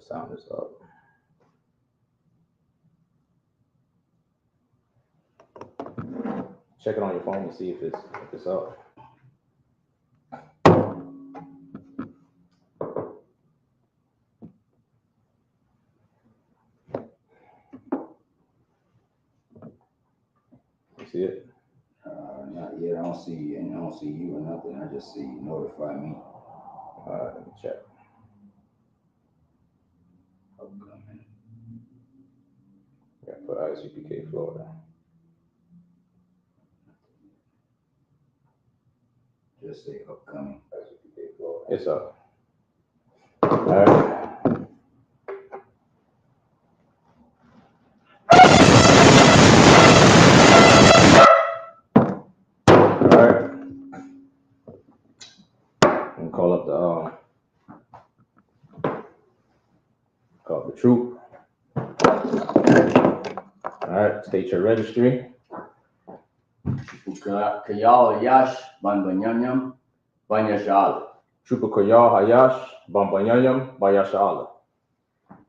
sound is up. Check it on your phone and see if it's up. You see it? Not yet. I don't see you or nothing. I just see notify me. All right, let me check. Upcoming. Yeah, put I.S.U.P.K. Florida. Just say upcoming. I.S.U.P.K. Florida. It's up. All right. Call up the troop. All right, state your registry. Kayal Yash Banbanyanyam Banyashal. Trooper Koyal Hayash Bambanyanyam Bayashala.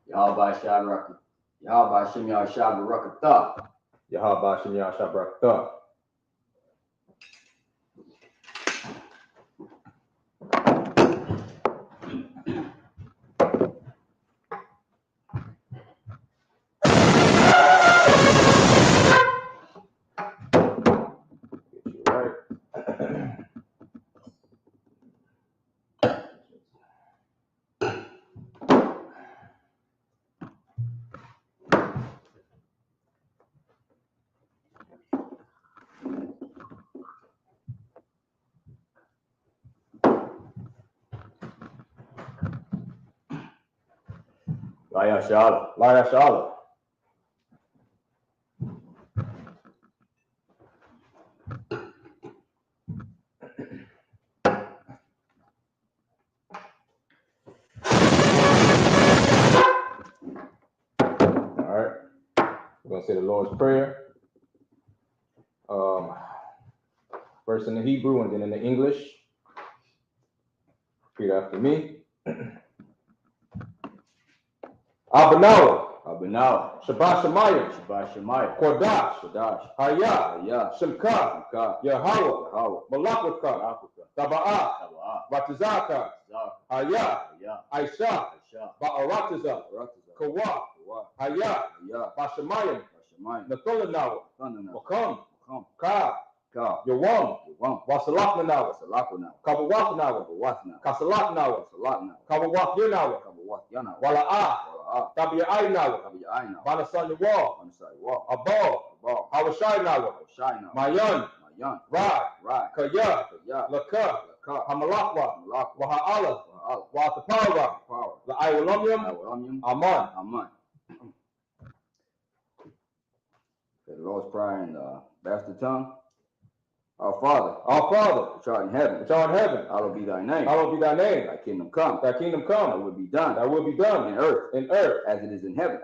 Yahabah Shabrak. Yahabah Shimya Shabrakata. Yahabah Shimya Shabrakta. Layashala. Layashala. We're going to say the Lord's Prayer. First in the Hebrew and then in the English. Repeat after me. Abanawa. Abanawa. Shabbat Shemayim. Shabbat Shemayim. Kodash. Kodash. I.S.U.P.K. Yahweh. BLACKWATCH. Sabbath. Batizaka. I.S.U.P.K. Ba'aratiza. Kawa. Bashamayim. Natholanawa. Wakam. Ka. Yawam. Wasalaknanawa. Kabawaknawa. Kasalaknawa. Kabawakyanawa. Wala'a. Tabi'aynawa. Banasanyawa. Abal. Hawashaynawa. Mayan. Ra. Kaya. Laka. Hamalakwa. Waha'ala. Wa'atapawa. La'aywalamyam. Aman. The Lord's Prayer in the bastard tongue. Our Father, which art in heaven, hallowed be thy name. Thy kingdom come. Thy will be done. In earth, as it is in heaven.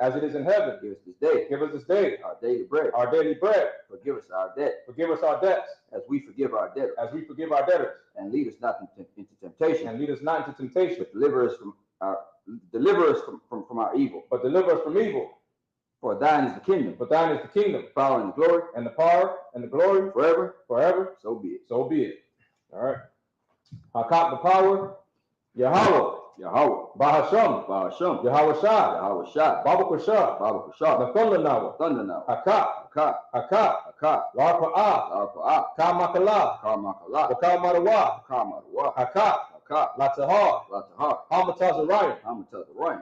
Give us this day. Our daily bread. Forgive us our debts. As we forgive our debtors. And lead us not into temptation. But deliver us from our evil. For thine is the kingdom. The power and the glory. Forever. So be it. All right. Hakak, the power. Yahweh. Bahasham. Yahweh Shai. Baba Kusha. Natholanawa. Hakak. Larpa'ah. Kamakala. Wakamarawa. Hakak. Latahar. Hamatazarayim.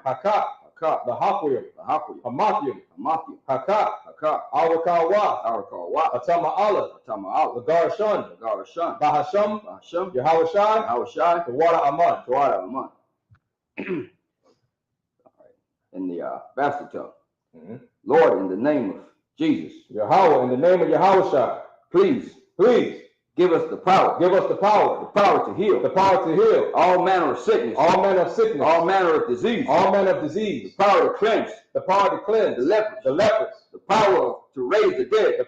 Hakak. The Hakwim. Hamathim. Hakak. Awakawa. Atama Allah. The Garashan. Bahasham. Yahweh Shai. The water Aman. In the bastard tongue. Lord, in the name of Jesus. Yahweh, in the name of Yahweh Shai. Please. Give us the power. The power to heal. All manner of sickness. All manner of disease. The power to cleanse. The lepers. The power to raise the dead.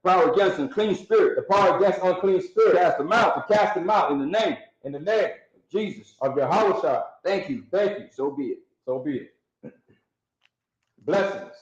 Power against unclean spirit. Cast them out. In the name. In the name of Jesus. of Yahweh Shai. Thank you. Thank you. So be it. So be it. Blessings.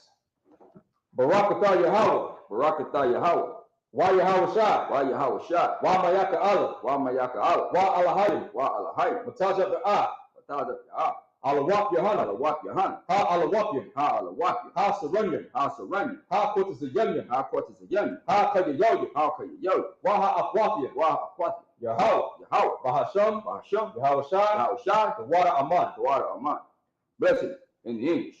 Barakatah Yahweh. Barakatah Yahweh. Wa Yahweh Shai. Wa Yahweh Shai. Wa Mayaka Allah. Wa Mayaka Allah. Wa Alahayim. Wa Alahayim. Matajab Da'ah. Matajab Da'ah. Alawap Yahanna. Alawap Yahanna. Ha Alawapyim. Ha Alawapyim. Ha Saranyam. Ha Saranyam. Ha Kortazayanyam. Ha Kortazayanyam. Ha Kayayoyim. Ha Kayayoyim. Wa Ha'afwapyim. Wa Ha'afwapyim. Yahweh. Yahweh. Bahasham. Bahasham. Yahweh Shai. Yahweh Shai. The water Aman. The water Aman. Blessing in the English.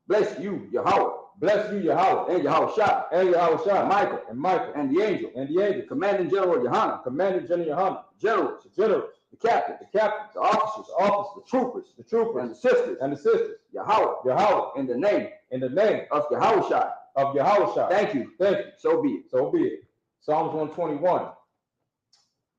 Bless you, Yahweh. Bless you, Yahweh. And Yahweh Shai. And Yahweh Shai. Michael. And Michael. And the angel. And the angel. Commanding General Yahanna. Commanding General Yahanna. Generals. The generals. The captains. The captains. The officers. The officers. The troopers. The troopers. And the sisters. And the sisters. Yahweh. Yahweh. In the name. In the name. Of Yahweh Shai. Of Yahweh Shai. Thank you. Thank you. So be it. So be it. Psalms 121.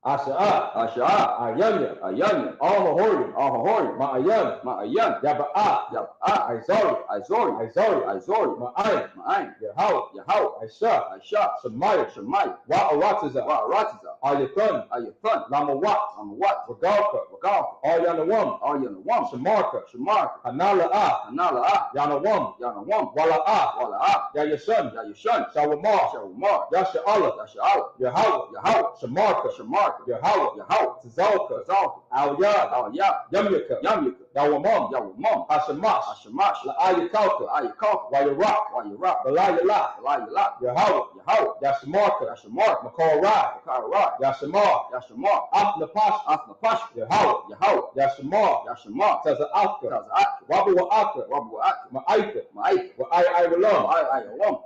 Asha'ah. Asha'ah. Ayanya. Ayanya. Al-Hahorim. Al-Hahorim. Ma'ayan. Ma'ayan. Yaba'ah. Yab'ah. Aizori. Aizori. Aizori. Aizori. Ma'ayin. Ma'ayin. Yahweh. Yahweh. Aisha. Aisha. Shemaiah. Shemaiah. Wa'aratiza. Wa'aratiza. Ayathan. Ayathan. Lamawat. Lamawat. Regalka. Regalka. Al-Yanawam. Al-Yanawam. Shemarka. Shemarka. Hanala'ah. Hanala'ah. Yanawam. Yanawam. Wala'ah. Wala'ah. Yayashan. Yayashan. Shawamar. Shawamar. Yasha'allah. Yasha'allah. Yahweh. Yahweh. Shemarka. Shemarka. Yahweh. Yahweh. Tzalka. Zalka. Al-Yad. Al-Yad. Yamyaka. Yamyaka. Yawamam. Yawamam. Hashemash. Hashemash. La'ayakalka. Ayakalka. Wayarak. Wayarak. Balayala. Balayala. Yahweh. Yahweh. Yashamarka. Yashamarka. Makorai. Makarai. Yashamar. Yashamar. Afnapash. Afnapash. Yahweh. Yahweh. Yashamar. Yashamar. Taza'aka. Taza'aka. Wabu wa'aka. Wabu wa'aka. Ma'aika. Ma'aika. Wa'ai-ai-walam. Wa'ai-ai-walam.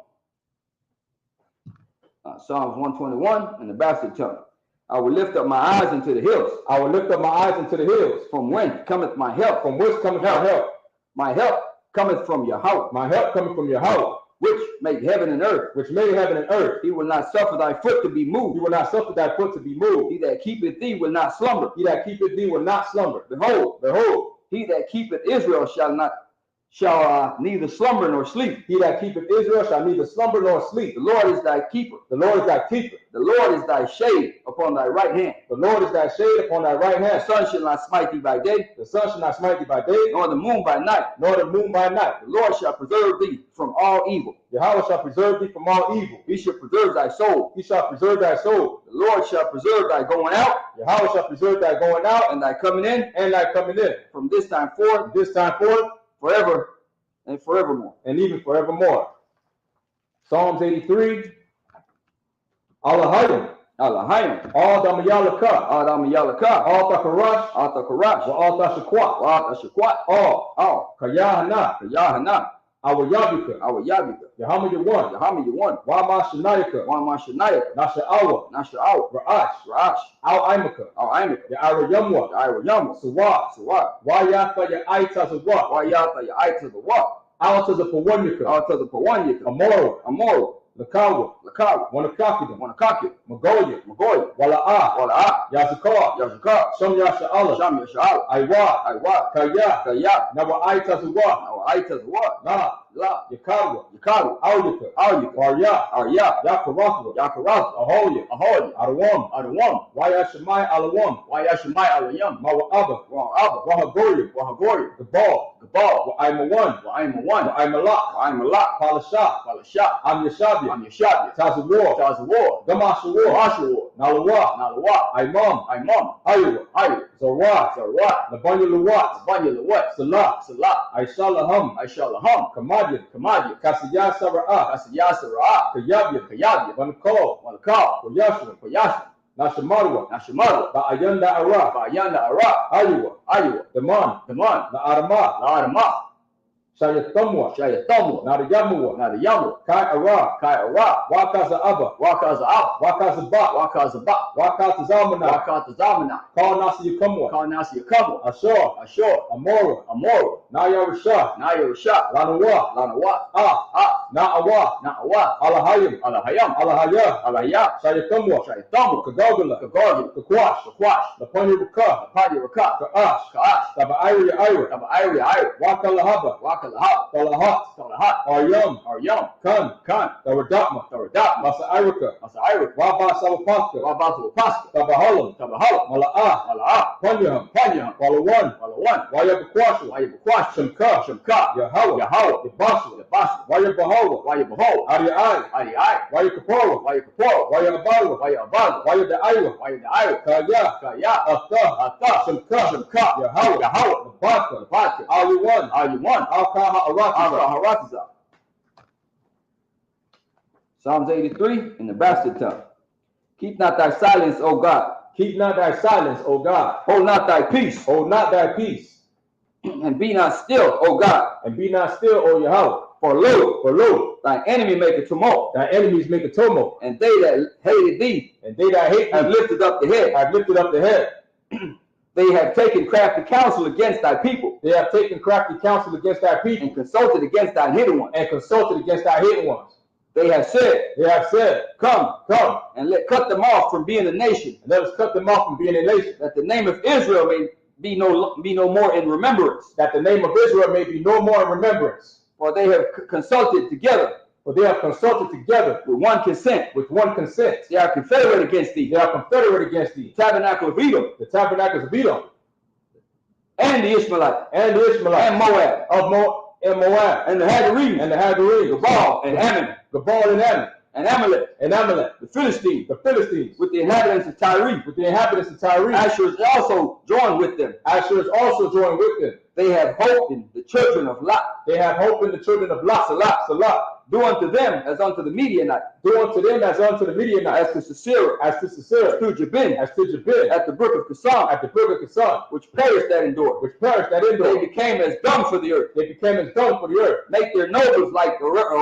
Psalms 121 in the bastard tongue. I will lift up my eyes into the hills. I will lift up my eyes into the hills. From whence cometh my help? From whence cometh my help? My help cometh from Yahweh. My help cometh from Yahweh. Which made heaven and earth. Which made heaven and earth. He will not suffer thy foot to be moved. He will not suffer thy foot to be moved. He that keepeth thee will not slumber. He that keepeth thee will not slumber. Behold, behold, he that keepeth Israel shall neither slumber nor sleep. He that keepeth Israel shall neither slumber nor sleep. The Lord is thy keeper. The Lord is thy keeper. The Lord is thy shade upon thy right hand. The Lord is thy shade upon thy right hand. The sun shall not smite thee by day. The sun shall not smite thee by day. Nor the moon by night. Nor the moon by night. The Lord shall preserve thee from all evil. Yahweh shall preserve thee from all evil. He shall preserve thy soul. He shall preserve thy soul. The Lord shall preserve thy going out. Yahweh shall preserve thy going out. And thy coming in. And thy coming in. From this time forth. This time forth. Forever. And forevermore. And even forevermore. Psalms 83. Alahayim. Alahayim. All Damayalaka. All Damayalaka. All Takarash. All Takarash. All Tashakwat. All Tashakwat. All. Kayahanna. Kayahanna. Our Yabika. Our Yabika. Yahama Yawan. Yahama Yawan. Wama Shanayaka. Wama Shanayaka. Nasha'awa. Nasha'awa. Ra'ash. Ra'ash. Al-Imaka. Al-Imaka. Ya'ara Yamwa. Ya'ara Yamwa. Sawa. Sawa. Wayatha Ya'aita Zawa. Wayatha Ya'aita Zawa. Out of the Pawanyaka. Out of the Pawanyaka. Amoro. Amoro. Lakawa. Lakawa. Wanakakida. Wanakakida. Magoya. Magoya. Wala'ah. Wala'ah. Yazakar. Yazakar. Sham Yasha'ala. Sham Yasha'ala. Aywa. Aywa. Kaya. Kaya. Nawa'aita Zawa. Nawa'aita Zawa. La. La. Yakawa. Yakawa. Auyaka. Auyaka. Arya. Arya. Yakarathwa. Yakarathwa. Ahoya. Ahoya. Arawam. Arawam. Wayashamai Alawam. Wayashamai Alayam. Mawa'aba. Wa'aba. Wahagoya. Wahagoya. Gabal. Gabal. Wa'aimawan. Wa'aimawan. Wa'aimalak. Wa'aimalak. Palasha. Palasha. Am Yashabia. Am Yashabia. Tazawar. Tazawar. Gamashawar. Gamashawar. Nalawa. Nalawa. Aimam. Aimam. Aywa. Aywa. Zarwat. Zarwat. Nabanya Luwat. Nabanya Luwat. Salah. Salah. Aishalaham. Aishalaham. Kamadyan. Kamadyan. Kasiyah Sara'ah. Kasiyah Sara'ah. Kayabyan. Kayabyan. Wanakal. Wanakal. Koyashman. Koyashman. Nashamarwa. Nashamarwa. Ba'ayanda Ara. Ba'ayanda Ara. Aywa. Aywa. Daman. Daman. Na'arama. Na'arama. Shayatamwa. Shayatamwa. Narayamuwa. Narayamuwa. Kai Ara. Kai Ara. Wakaza Abba. Wakaza Abba. Wakaza Ba. Wakaza Ba. Wakaza Zamana. Wakaza Zamana. Call Nasi Yakamwa. Call Nasi Yakamwa. Ashur. Ashur. Amora. Amora. Naya Rasha. Naya Rasha. Lanawa. Lanawa. Ah. Na'awa, Alahayim, Alahaya, Shayatumwa, Kagogula, Kakwash, Lapanyuka, Ka'ash, Taba'iri, Wakalahaba, Talahat, Aryum, Kun, Taradakma, Masa Irika, Waba Sawapaska, Tabahalam, Mala'ah, Panyaham, Walawan, Wayabakwashu, Shemka, Yahweh, Yabasu, Wayabahawa, Ariai, Wayakapora, Wayabaru, Wayadaiwa, Kaya, Ata, Shemka, Yahweh, Nabaka, Aliwan, Al-Kaha, Psalms 83 in the bastard tongue. Keep not thy silence, O God. Keep not thy silence, O God. Hold not thy peace. Hold not thy peace. And be not still, O God. And be not still, O Yahweh. For lo, thy enemy make a tumult. Thy enemies make a tumult. And they that hated thee, have lifted up the head. They have taken crafty counsel against thy people. And consulted against thy hidden ones. They have said, come, and cut them off from being a nation. That the name of Israel may be no more in remembrance. For they have consulted together. With one consent. They are confederate against thee. The tabernacle of Edom. And the Ishmaelite. And Moab. And the Hagarenes. Gabal and Ammon. And Amalek. The Philistines. With the inhabitants of Tyre. Asher is also joined with them. They have hope in the children of Lot. Salah. Do unto them as unto the Midianites. As to Sisera. As to Jabin. At the brook of Kison. Which perished that endure. They became as dung for the earth. Make their nobles like Arab.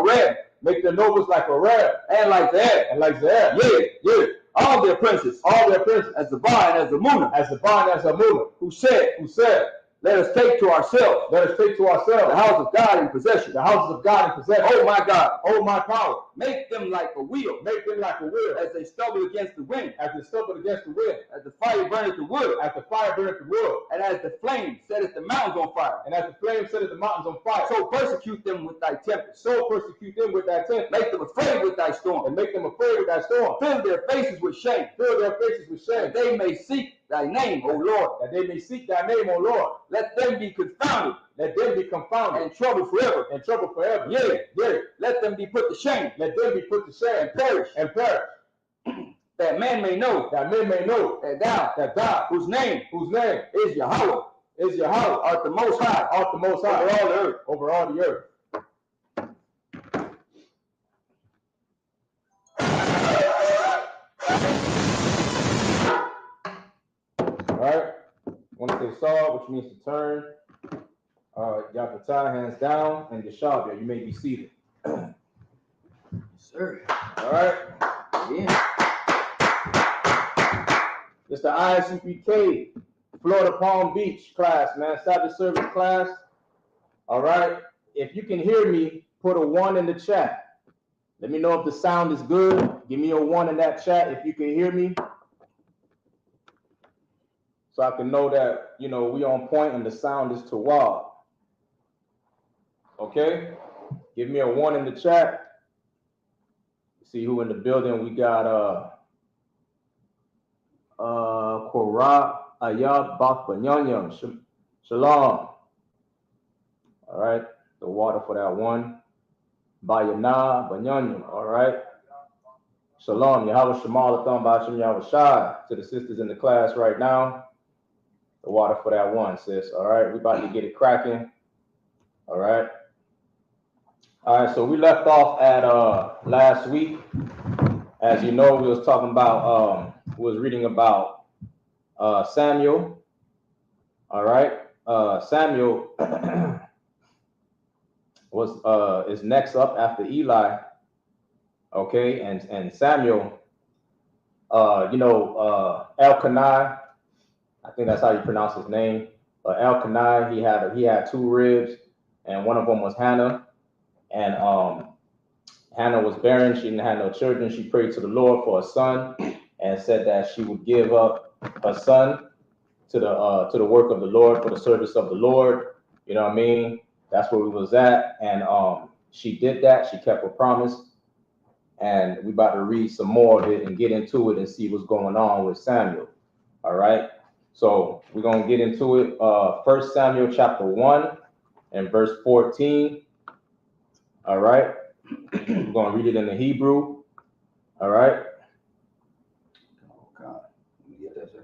And like Zahab. Yea. All their princes. As the Zebah and as the Munah. Who said, let us take to ourselves the house of God in possession. Oh my God. My power. Make them like a wheel. As they stumble against the wind. As the fire burneth the wood. And as the flame setteth the mountains on fire. So persecute them with thy tempest. Make them afraid with thy storm. Fill their faces with shame. That they may seek thy name, O Lord. Let them be confounded. And troubled forever. Yea. Let them be put to shame. And perish. That man may know. That thou, whose name is Yahweh, art the Most High, over all the earth. All right. Want to say saw, which means to turn. Yapatai, hands down, and Yashabia, you may be seated. Yes, sir. All right. Yeah. It's the I.S.U.P.K. Florida Palm Beach class, man. Sabbath service class. All right. If you can hear me, put a 1 in the chat. Let me know if the sound is good. Give me a 1 in that chat if you can hear me. So I can know that, we on point and the sound is to wow. Okay? Give me a 1 in the chat. See who in the building. We got Korah, Ayab, Bak, Banyanyam, Shalom. All right. The water for that 1. Bayana, Banyanyam. All right. Shalom. Yahweh Shemal Atham Bashim Yahweh Shai. To the sisters in the class right now. The water for that 1, sis. All right, we about to get it cracking. All right. So we left off at last week. As you know, we was talking about reading about Samuel. All right. Samuel is next up after Eli. Okay, and Samuel, Elkanah. I think that's how you pronounce his name. Elkanah, he had 2 ribs, and one of them was Hannah. And Hannah was barren. She didn't have no children. She prayed to the Lord for a son and said that she would give up her son to the work of the Lord, for the service of the Lord. You know what I mean? That's where we was at. And she did that. She kept her promise. And we about to read some more of it and get into it and see what's going on with Samuel. All right. So we're going to get into it. 1 Samuel chapter 1 and verse 14. All right. We're going to read it in the Hebrew. All right. Oh, God. Let me get that, sir.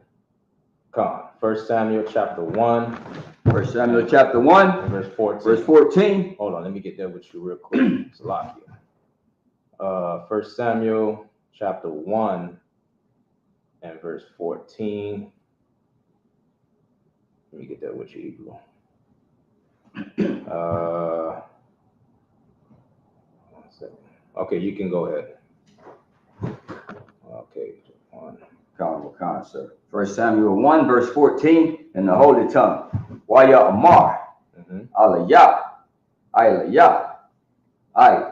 Come on. 1 Samuel chapter 1. 1 Samuel chapter 1, and verse 14. verse 14. Hold on. Let me get that with you real quick. It's a lot here. 1 Samuel chapter 1 and verse 14. Let me get that with you, Hebrew. One second. Okay, you can go ahead. Okay, one. Con, sir. 1 Samuel 1, verse 14, in the holy tongue. Waya Amar, Alaya, Ilaya, I,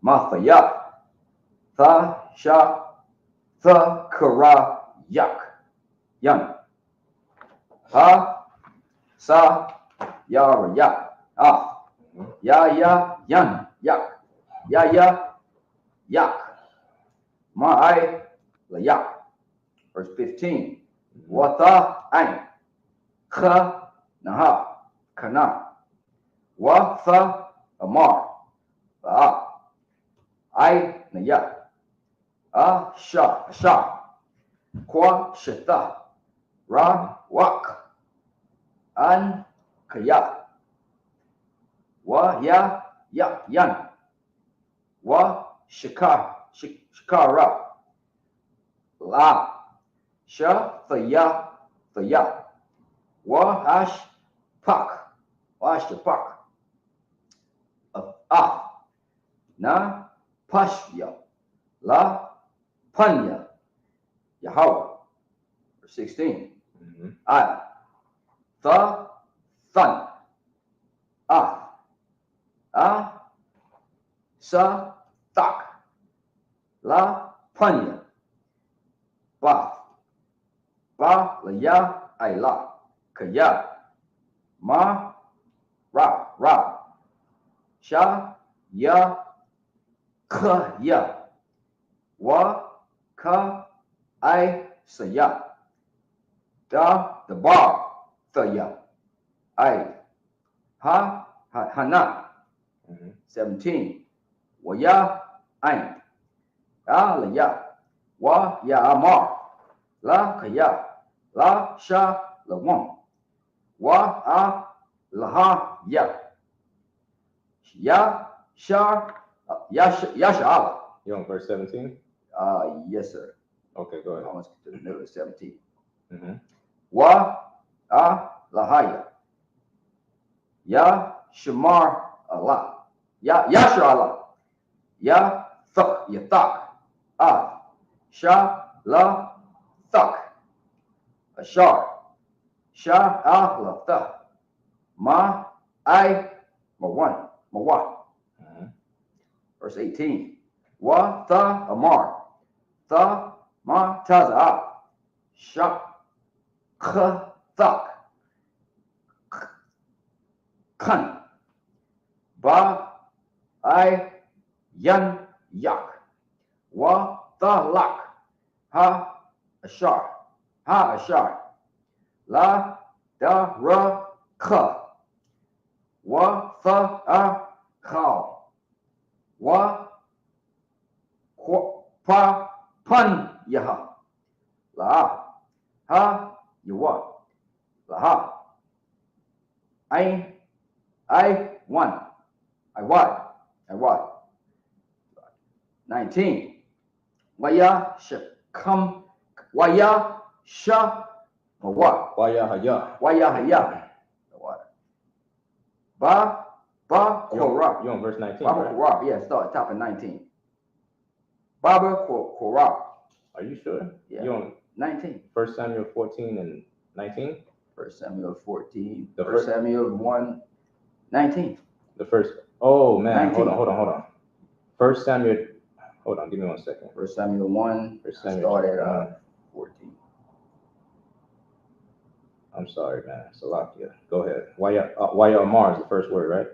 Mathaya, Tha, Sha, Tha, Kara, Yak, Yan, Ha, Sa, Yara, Ya, Ah, Ya, Yan, Yak, Ya, Yak, Ma'ai, Layak. Verse 15. Watha, Ain, Kha, Naha, Kana, Watha, Amar, Ba'a, I, Naya, Sha, Kwa, Shita, Ra, Wak, An, Kaya, Wa, Ya, Yan, Wa, Shikara, La, Sha, Thaya, Wa, Hash, Pak, Na, Pashya, La, Panya, Yahweh. Verse 16. I, Tha, Thun, Sa, Tak, La, Panya, Ba, Laya, Ila, Kaya, Ma, Ra, Sha, Ya, Ka, Ya, Wa, Ka, I, Saya, Da, the Bar, Thaya, I, Ha, Hana. 17. Waya, Ain, Laya, Wa, Ya, Amar, La, Kaya, La, Sha, Lawang, Wa, Laha, Ya, Ya, Sha, Yashala. You on verse 17? Yes, sir. Okay, go ahead. I want to the middle of 17. Mm-hmm. Wa, Lahaya, Ya, Shamar, Allah, Ya, Yashar Allah, Ya, Thuk, Yathak, Sha, La, Thuk, Ashar, Sha, La, Thuk, Ma, I, Mawan, Verse 18. Wa, Tha, Amar, Tha, Ma, Taza, Sha, Kha, Thuk, Kan, Ba, I, Yan, Yak, Wa, Tha, Lak, Ha, Ashar, La, Da, Ra, Kha, Wa, Tha, Khal, Wa, Pa, Pan, Yaha, La, Ha, Yawa, Laha, I, one, I, 19. Waya, Shakam, Waya, Sha, Mawa, Waya, Ba, Korah. You on verse 19, Baba right? Korah, yeah, start top of 19. Baba Korah. Are you sure? Yeah. You on 19. 1 Samuel 14 and 19? 1 Samuel 14. The 1 Samuel 1, 19. The first. Oh man, 19. hold on. First Samuel. Hold on, give me 1 second. 1 Samuel 1. First Samuel. Start at 14. I'm sorry, man. Salakia. Go ahead. Wayamar is the first word, right?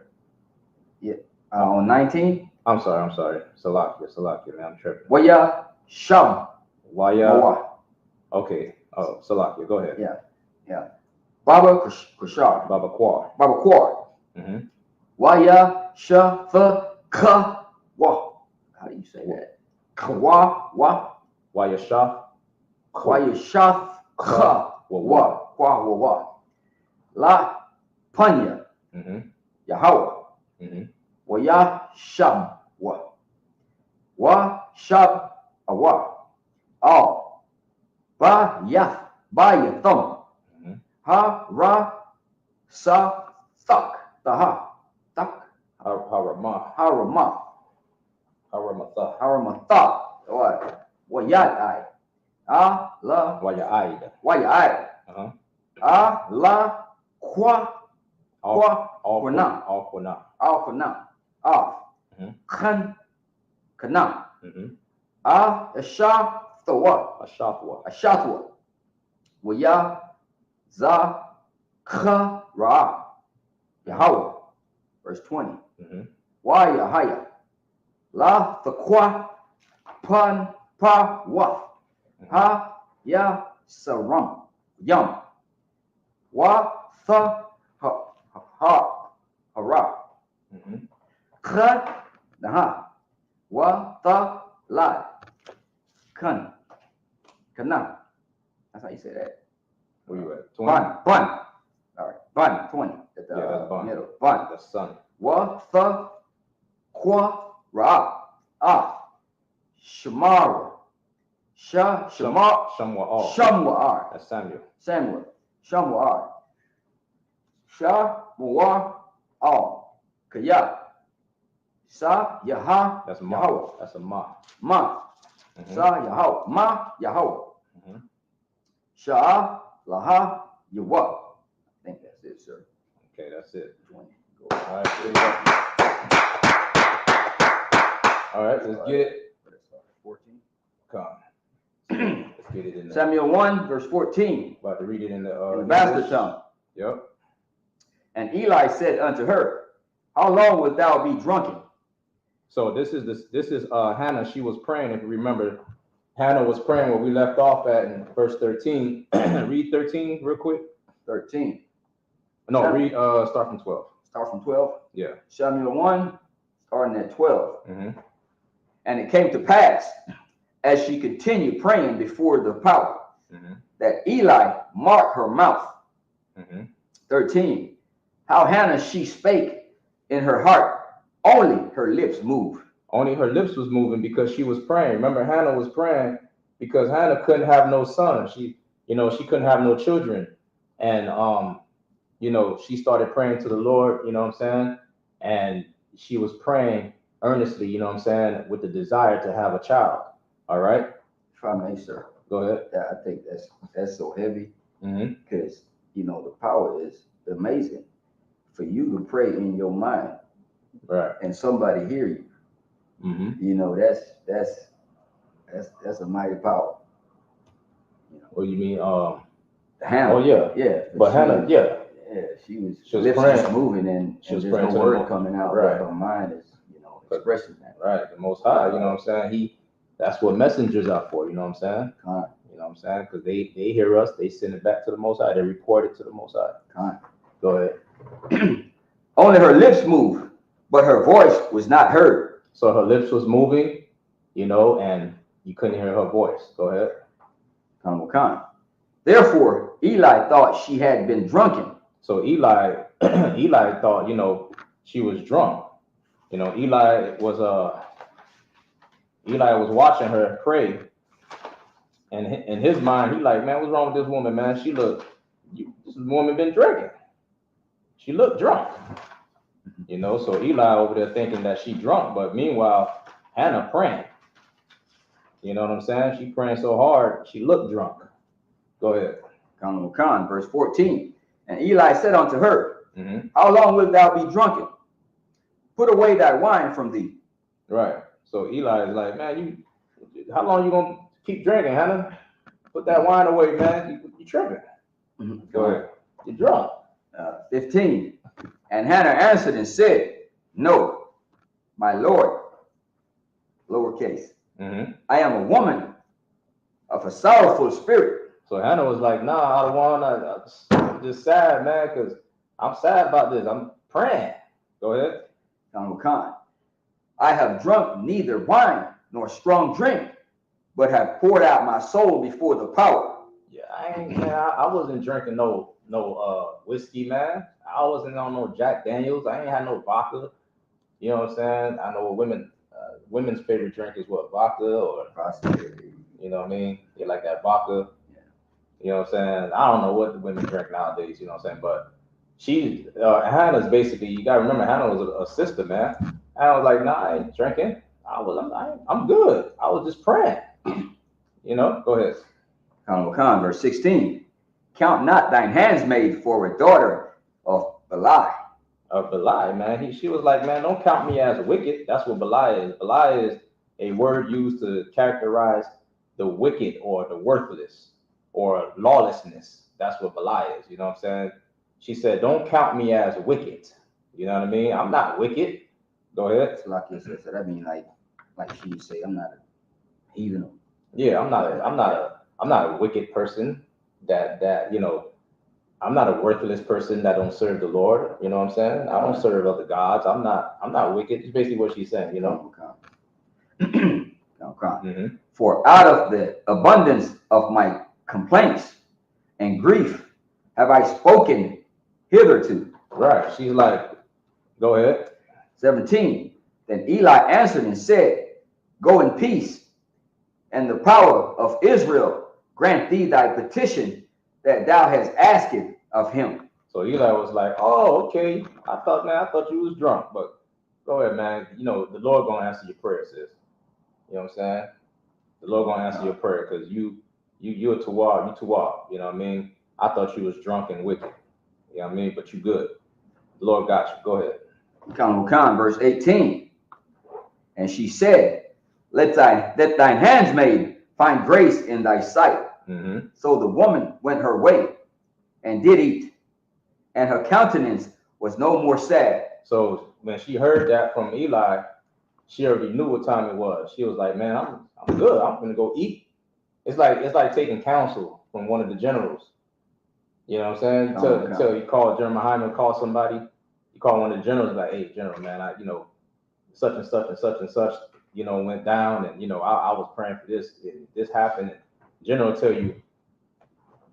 Yeah. On 19. I'm sorry. Salakia, man. I'm tripping. YAHANNA. Okay. Oh, Salakia. Go ahead. Yeah. Baba Kushar. Baba Kwa. Mm-hmm. Y-A-H-A-F-K. How do you say that? YAHA. La Panya. Yahweh. Wayasham. Washab. All. Bayathum. Ha Ra Sa Thak. Taha. Tak. Haramah. What? Wayai. La. Wayai. La Kwa. Khan. Kana. Ashafwa. Waya. Za. Kha. Ra. Yahweh. Verse 20. Wayahaya. La Thakwa. Pan. Pa. Wa. Ha. Ya. Saram. Yum. Wa. Tha. Ha. Hara. Kha. Naha. Wa. Tha. La. Kan. Kana. That's how you say that. Where you at? 20? Bun. All right. Bun. 20. At the that's bun. middle. Bun. That's son. Wa. Tha. Kwa. Ra. Shamara. Shamwa'ar. That's Samuel. Shamwa'ar. Shamwa'ar. Kaya. Sa Yaha. That's Ma. That's a Ma. Sa Yahweh. Ma Yahweh. Sha Laha Yawa. I think that's it, sir. Okay, that's it. 20. All right, let's get it. 14. Come. Let's get it in there. Samuel 1, verse 14. About to read it in the bastard tongue. Yep. And Eli said unto her, how long wilt thou be drunken? So this is Hannah. She was praying. If you remember, Hannah was praying where we left off at in verse 13. Read 13 real quick. 13. No, read start from 12. Start from 12? Yeah. Samuel 1, starting at 12. And it came to pass, as she continued praying before the power, that Eli marked her mouth. 13. How Hannah she spake in her heart, only her lips moved. Only her lips was moving because she was praying. Remember, Hannah was praying because Hannah couldn't have no son. She couldn't have no children. And she started praying to the Lord, you know what I'm saying? And she was praying earnestly, you know what I'm saying, with the desire to have a child. All right? If I may, sir. Go ahead. Yeah, I think that's so heavy. Because, the power is amazing. For you to pray in your mind. Right. And somebody hear you. That's a mighty power. What do you mean? Hannah. Oh yeah. Yeah. But Hannah, she was praying. Was moving and there's no word coming out. Right. Her mind is, expressing that. Right. The Most High, you know what I'm saying? That's what messengers are for, you know what I'm saying? You know what I'm saying? Because they hear us, they send it back to the Most High, they report it to the Most High. Go ahead. Only her lips moved, but her voice was not heard. So her lips was moving, and you couldn't hear her voice. Go ahead. Therefore, Eli thought she had been drunken. So Eli thought, she was drunk. Eli was watching her pray, and in his mind, he like, man, what's wrong with this woman, man? This woman been drinking. She looked drunk. So Eli over there thinking that she drunk, but meanwhile, Hannah praying. You know what I'm saying? She praying so hard, she looked drunk. Go ahead. Verse 14. And Eli said unto her, how long wilt thou be drunken? Put away thy wine from thee. Right. So Eli is like, man, how long you gonna keep drinking, Hannah? Put that wine away, man. You tripping. Go ahead. You're drunk. 15. And Hannah answered and said, no, my Lord, lowercase. I am a woman of a sorrowful spirit. So Hannah was like, nah, I don't want to. I'm just sad, man, because I'm sad about this. I'm praying. Go ahead. I have drunk neither wine nor strong drink, but have poured out my soul before the power. Yeah, I wasn't drinking no whiskey, man. I wasn't on no Jack Daniels. I ain't had no vodka. You know what I'm saying? I know women's favorite drink is what, vodka or you know what I mean? They like that vodka. Yeah. You know what I'm saying? I don't know what the women drink nowadays. You know what I'm saying? But Hannah's basically, you gotta remember, Hannah was a sister, man. Hannah was like, nah, I ain't drinking. I'm good. I was just praying. You know, go ahead. Verse 16. Count not thine handsmaid for a daughter of Belial. Of Belial, man. She was like, man, don't count me as wicked. That's what Belial is. Belial is a word used to characterize the wicked or the worthless or lawlessness. That's what Belial is. You know what I'm saying? She said, don't count me as wicked. You know what I mean? I'm not wicked. Go ahead. So like you said, so that means like she would say, I'm not a heathen. Yeah, I'm not a wicked person that you know, I'm not a worthless person that don't serve the Lord. You know what I'm saying? I don't serve other gods. I'm not wicked. It's basically what she's saying, you know. For out of the abundance of my complaints and grief have I spoken hitherto. Right. She's like, go ahead. 17. Then Eli answered and said, go in peace, and the power of Israel grant thee thy petition that thou hast asked of him. So Eli was like, oh, okay. I thought you was drunk, but go ahead, man. You know, the Lord gonna answer your prayer, sis. You know what I'm saying? The Lord gonna answer your prayer because you're a tawab, you tawab. You know what I mean? I thought you was drunk and wicked. You know what I mean? But you good. The Lord got you. Go ahead. Verse 18. And she said, let thine handsmaid find grace in thy sight. So the woman went her way and did eat, and her countenance was no more sad. So when she heard that from Eli, she already knew what time it was. She was like, man, I'm good. I'm gonna go eat. It's like taking counsel from one of the generals. You know what I'm saying? Until you call Jeremiah, call somebody, you call one of the generals, like, hey, general, man, such and such and such and such, you know, went down, and you know, I was praying for this. This happened. And general tell you,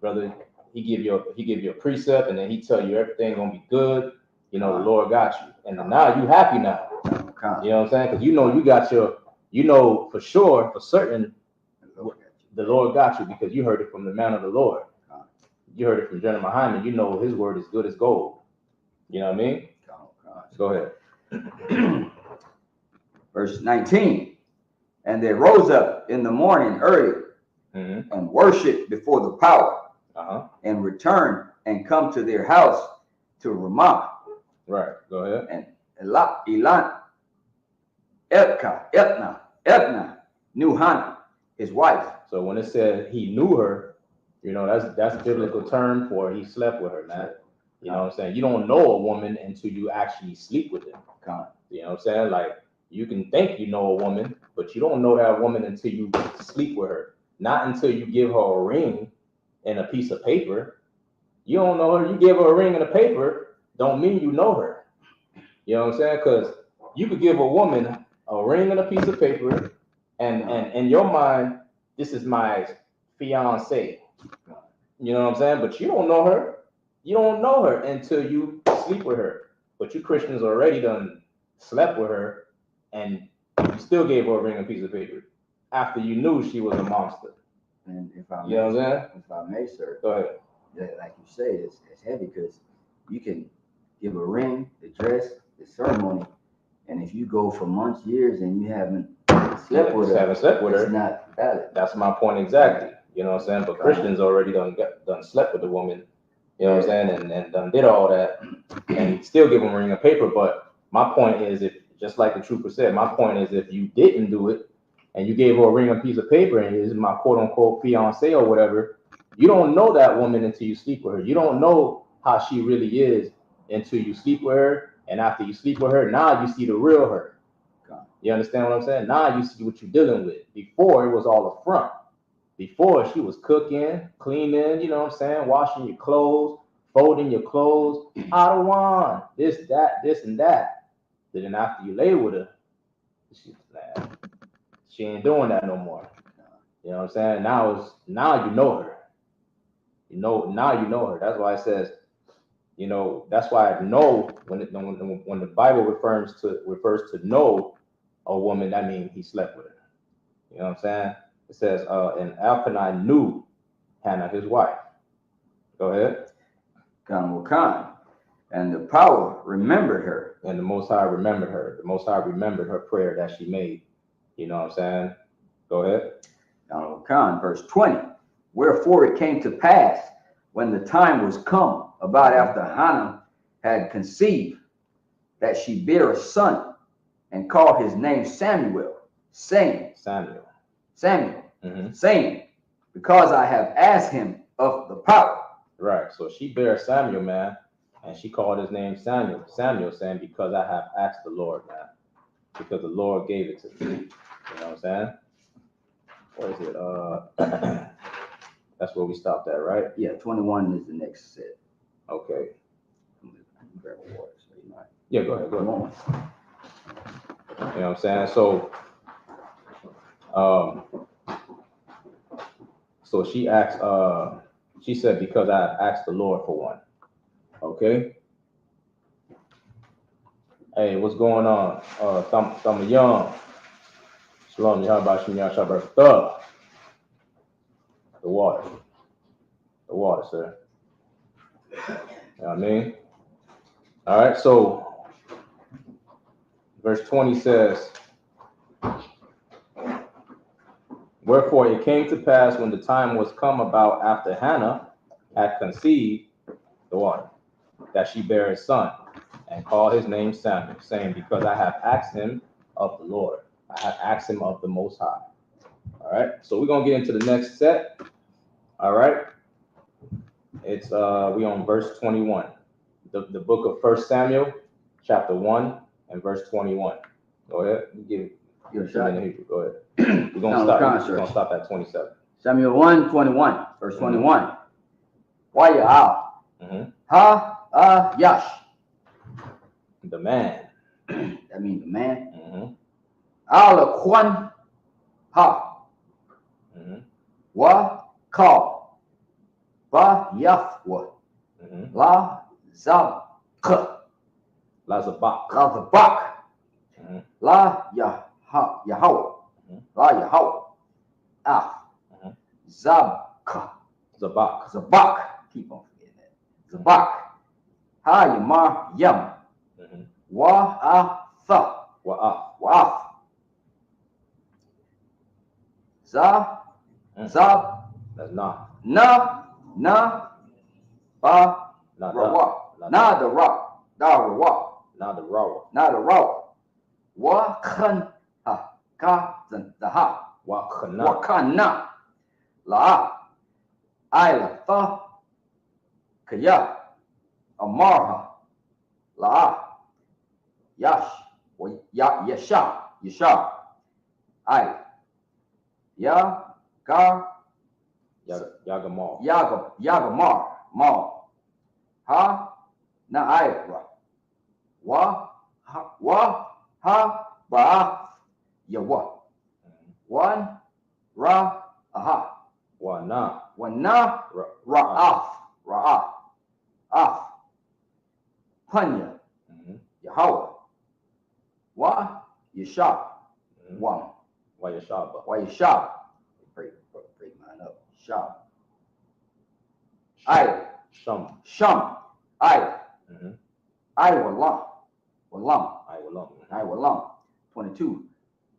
brother, he give you a precept, and then he tell you everything gonna be good. You know, the Lord got you, and now you happy now. You know what I'm saying? Because you know for sure, for certain, the Lord got you because you heard it from the man of the Lord. You heard it from Jeremiah. You know his word is good as gold. You know what I mean? Go ahead. Verse 19. And they rose up in the morning early and worshiped before the power and returned and come to their house to Ramah. Right. Go ahead. And Etna knew Hannah, his wife. So when it said he knew her, you know, that's a biblical term for he slept with her, man. You know what I'm saying? You don't know a woman until you actually sleep with them. You know what I'm saying? Like, you can think you know a woman, but you don't know that woman until you sleep with her. Not until you give her a ring and a piece of paper. You don't know her. You give her a ring and a paper, don't mean you know her. You know what I'm saying? Because you could give a woman a ring and a piece of paper, and in your mind, this is my fiance. You know what I'm saying? But you don't know her. You don't know her until you sleep with her. But you Christians already done slept with her, and you still gave her a ring and piece of paper after you knew she was a monster. And if I may, you know what I'm saying? If I may, sir. Go ahead. Like you say, it's heavy because you can give a ring, the dress, the ceremony, and if you go for months, years, and you haven't slept with her, it's not valid. That's my point exactly. You know what I'm saying? But Christians already done slept with the woman. You know what I'm saying? And done did all that, and still give them a ring of paper. But my point is, if just like the trooper said, my point is if you didn't do it and you gave her a ring, a piece of paper, and this is my quote unquote fiance or whatever, you don't know that woman until you sleep with her. You don't know how she really is until you sleep with her. And after you sleep with her, now you see the real her. You understand what I'm saying? Now you see what you're dealing with. Before, it was all a front. Before, she was cooking, cleaning, you know what I'm saying, washing your clothes, folding your clothes, I don't want this, that, this, and that. But then after you lay with her, she ain't doing that no more. You know what I'm saying? Now you know her. Now you know her. That's why it says, you know, that's why I know when the Bible refers to know a woman, that means he slept with her. You know what I'm saying? It says, and Elkanah knew Hannah, his wife. Go ahead. And the power remembered her. And the Most High remembered her. The Most High remembered her prayer that she made. You know what I'm saying? Go ahead. Verse 20. Wherefore it came to pass when the time was come, about after Hannah had conceived, that she bare a son, and called his name Samuel, saying, saying, because I have asked him of the power. Right. So she bare Samuel, man, and she called his name Samuel. Samuel saying, because I have asked the Lord, man, because the Lord gave it to me. You know what I'm saying? What is it? That's where we stopped at, right? Yeah, 21 is the next set. Okay. Grab a water, so you might. Yeah, go ahead. You know what I'm saying? So she asked, she said, because I asked the Lord for one. Okay. Hey, what's going on? Thumb Young. Shalom, Yahabashim Yashabah. The water, sir. You know what I mean? All right, so verse 20 says, wherefore it came to pass when the time was come about after Hannah had conceived the water, that she bare a son, and called his name Samuel, saying, because I have asked him of the Lord. I have asked him of the Most High. All right, so we're going to get into the next set. All right, it's we on verse 21. The book of 1 Samuel, chapter 1 and verse 21. Go ahead. Give a shot. Go ahead. We're gonna stop at 27. Samuel 1:21, verse 21. YAHANNA. The man. That means the man. Mm-hmm. Wa call. Ba Yahweh. La Zabk. La Zabak. La Zabak. La Yahweh. La Yahweh. Zabak. Keep on forgetting that. Zabak. Ha Yamar Yam. Wa'af. Zab. That's not. Na. Ba. Rawa. Na the ra. Da rawa. Na the raw. Wa khan. Ka the ha. Wa kana. La. Ila fa. Kaya. Amarha. La. Yash. Yasha. I. Ya. Gar. Yagamar. Ma. Ha. Na Ira. Wa. Ha. Ba. Yawa. One. Ra. Aha. Wa na. Ra'af. Af. Panya. Yahweh. Wa. Yashab. One. Wa Yashab. Break mine up. Shab. I. Sham. I. I Walam. 22.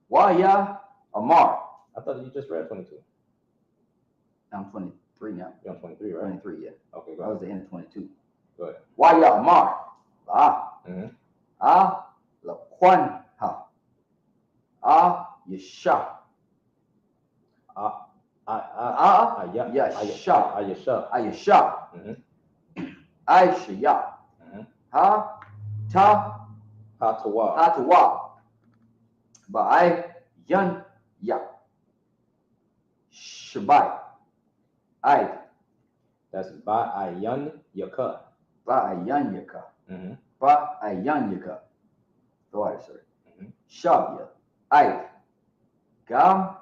Waya Amar. I thought you just read 22. I'm 23 now. You're on 23, right? 23, yeah. Okay, go that ahead. Was the end of 22. Go ahead. Waya Amar. Laquan Yasha. I.S.U.P.K. I.S.U.P.K. I.S.H.A. Ha. Ta. Hatawa. Ba-I-Yan. Ya. Shabai. I. That's Ba-I-Yan-Ya-Ka. Ba-I-Yan-Ya-Ka. Ba-I-Yan-Ya-Ka. Go ahead, sir. Shabya. I. Gam.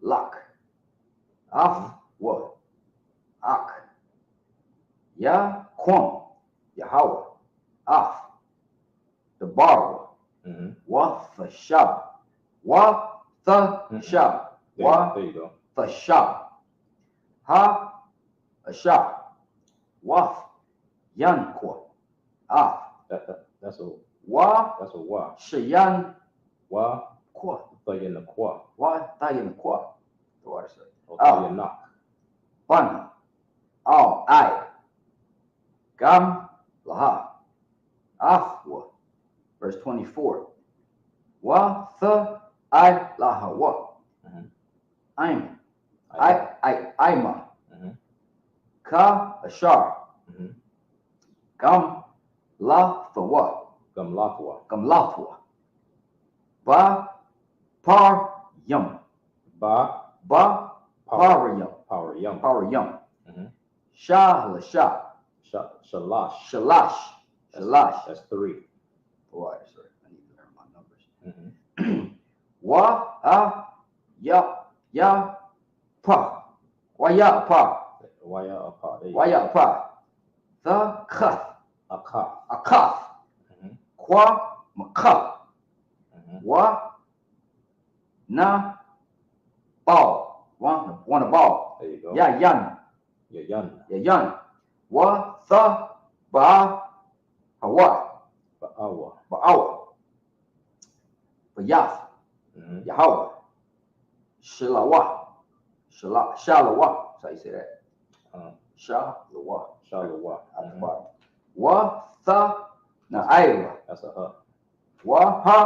Lak. Af. Wa. Ak. Ya. Kwam. Yahweh. Af. The borrower. Wa. The shab. Wa. The shab. Wa. There you go. The shab. Ha. A shab. Waf. Yankwa. Af. That's a Wa. wa. Shayan. Wa. Kwa. Thayan-Kwa. Wa. Tayan kwa. Go ahead, sir. Thayan-Nak. One. All. I. Gam. Laha. Afwa. Verse 24. Wa. The. I. Laha. Wa. I'm. Ima. Ka. Ashar. Gam. La. The wa. Gamlatwa. Gamlatwa. Ba. Par. Yum. Ba. Ba. Par. Yum. Power yum. Power yum. Sha. La. Sha. Shalash. Shalash. Shalash. That's 3. Boy, sorry, I need to learn my numbers. Wa. Ya. Ya. Pa. Wa. Ya. Pa. YAHANNA. There you Wa. go. Ya. Pa. The. Kaf. Akaf. Akaf. Kwa. Makaf. Wa. Na. Ball. One a ball. There you go. Ya. Yan. Yahanna. Ya. Yan. Wa. The. Ba. Hawa. Ba'awa. Ba'awa. Bayaf. Yahweh. Shilawa. Shalawa. That's how you say that. Shalawa. Shalawa. At the bottom. Wa. Tha. Na'ira. That's a ha. Wa. Ha.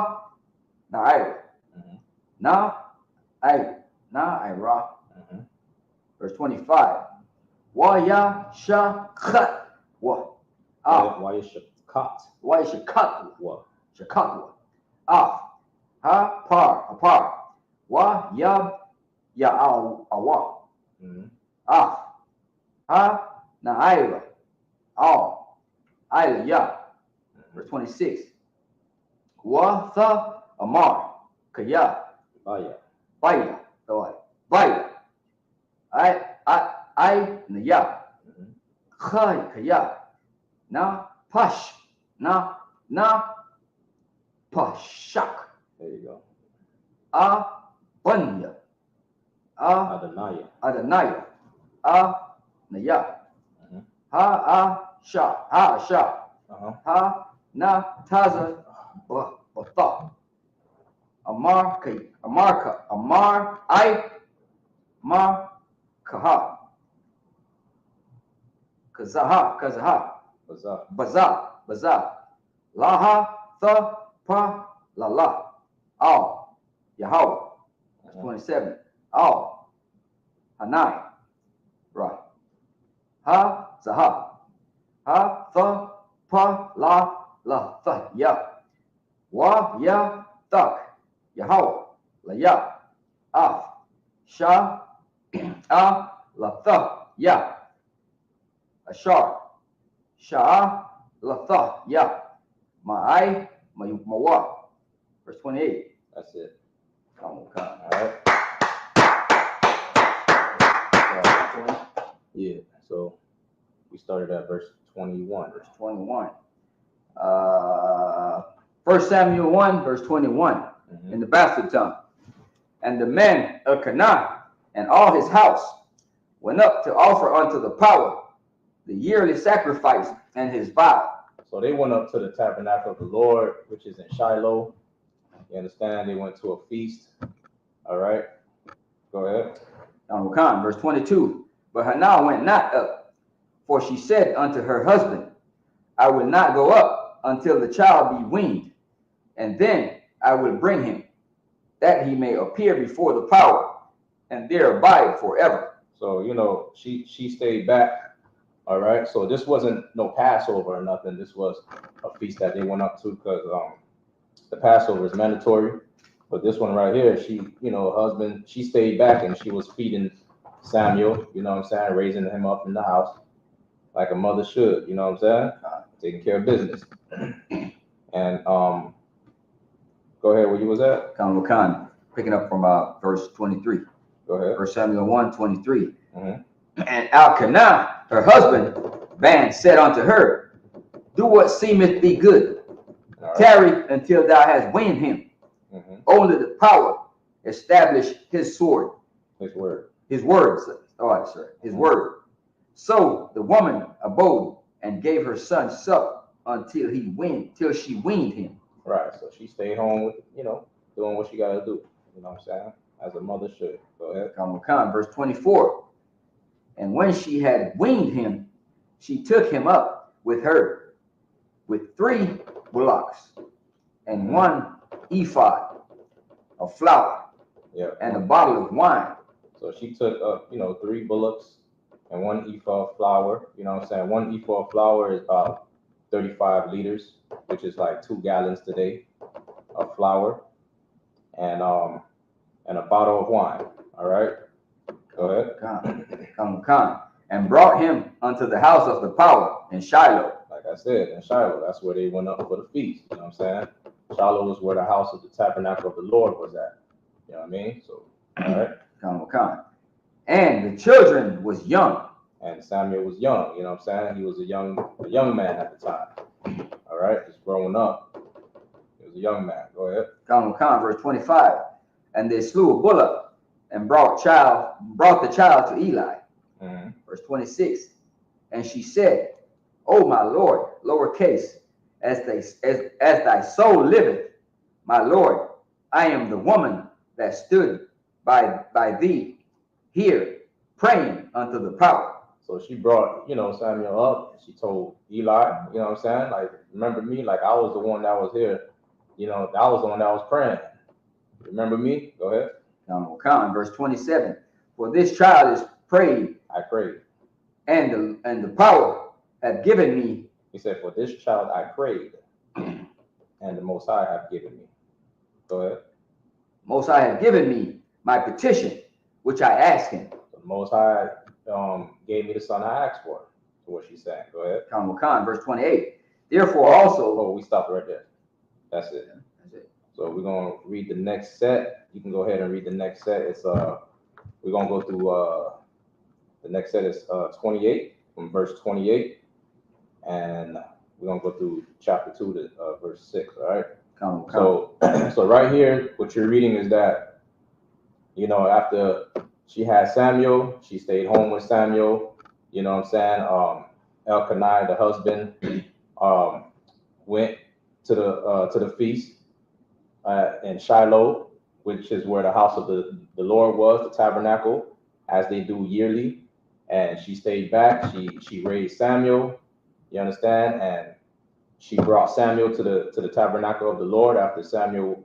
Na'ira. Na. I. Na'ira. Verse 25. Wa. Ya. Sha. Khat. Wa. Ah. YAHANNA. Wa. Shakat. Wa. Shakat. Ah. Ha. Par. Apar. Wa. Yab. Ya'awa. Ah. Ha. Na'ira. All. Ila. Ya. Verse 26. Wa. Tha. Amar. Kaya. Baya. Baya. Baya. I. Ya. Khay. Kaya. Na. Pash. Na. Pashak. There you go. Banya. Adonai. Adonai. Naya. Sha. Sha. Ha. Na. Taza. Batha. Amar. I. Ma. Kaha. Kazaha. Baza. Laha. Tha. Pa. La. Al. Yahweh. 27. Al. Hanai. Right. Ha. Zaha. Ha. Tha. Pa. La. Tha. Ya. Wa. Ya. Tak. Yahweh. La. Ya. Af. Sha. La. Tha. Ya. Ashar. Sha. La. Tha. Ya. Ma'ai. Mawa. Verse 28. That's it. All right. Yeah. So we started at verse 21. Verse 21. 1 Samuel 1, verse 21. In the bastard tongue. And the men of Canaan and all his house went up to offer unto the power the yearly sacrifice and his vow. So they went up to the tabernacle of the Lord, which is in Shiloh. You understand? They went to a feast. All right. Go ahead. Verse 22. But Hannah went not up, for she said unto her husband, I will not go up until the child be weaned, and then I will bring him. that he may appear before the power, and there abide forever. So, you know, she stayed back. All right. So this wasn't no Passover or nothing. This was a feast that they went up to because the Passover is mandatory. But this one right here, she, you know, her husband, she stayed back and she was feeding Samuel, you know what I'm saying, raising him up in the house like a mother should, you know what I'm saying, taking care of business. And go ahead, where you was at? Khan, picking up from verse 23. Go ahead. 1 Samuel 1:23. And Elkanah, her husband, said unto her, do what seemeth thee good. Right. Tarry until thou hast weaned him. Only the power establish his sword. His word. His words. All right, sir. His word. So the woman abode and gave her son suck until she weaned him. Right. So she stayed home with, you know, doing what she got to do. You know what I'm saying? As a mother should. Go ahead. Verse 24. And when she had weaned him, she took him up with her with 3 bullocks and 1 ephod of flour, and a bottle of wine. So she took up, you know, 3 bullocks and 1 ephah of flour. You know what I'm saying? 1 ephah of flour is about 35 liters, which is like 2 gallons today of flour, and a bottle of wine. All right. Go ahead. And brought him unto the house of the power in Shiloh. Like I said, in Shiloh, that's where they went up for the feast. You know what I'm saying? Shiloh was where the house of the tabernacle of the Lord was at. You know what I mean? So, all right. And the children was young. And Samuel was young. You know what I'm saying? He was a young man at the time. All right, just growing up. He was a young man. Go ahead. Verse 25. And they slew a bullock and brought the child to Eli. Verse 26. And she said, O my Lord, lowercase, as thy soul liveth, my Lord, I am the woman that stood by thee here praying unto the power. So she brought, you know, Samuel up, and she told Eli, you know what I'm saying? Like, remember me? Like, I was the one that was here. You know, I was the one that was praying. Remember me? Go ahead. Verse 27. For this child is prayed. I prayed. And the power have given me. He said, for this child I prayed, and the Most High have given me. Go ahead. Most High have given me my petition, which I asked him. The Most High gave me the son I asked for. To what she's saying. Go ahead. Verse 28. Therefore also. Oh, we stopped right there. That's it. So we're gonna read the next set. You can go ahead and read the next set. It's we're gonna go through the next set is 28 from verse 28, and we're gonna go through chapter 2 to verse 6. All right. So right here, what you're reading is that, you know, after she had Samuel, she stayed home with Samuel. You know what I'm saying? Elkanah, the husband, went to the feast in Shiloh, which is where the house of the Lord was, the tabernacle, as they do yearly. And she stayed back. She raised Samuel. You understand? And she brought Samuel to the tabernacle of the Lord after Samuel,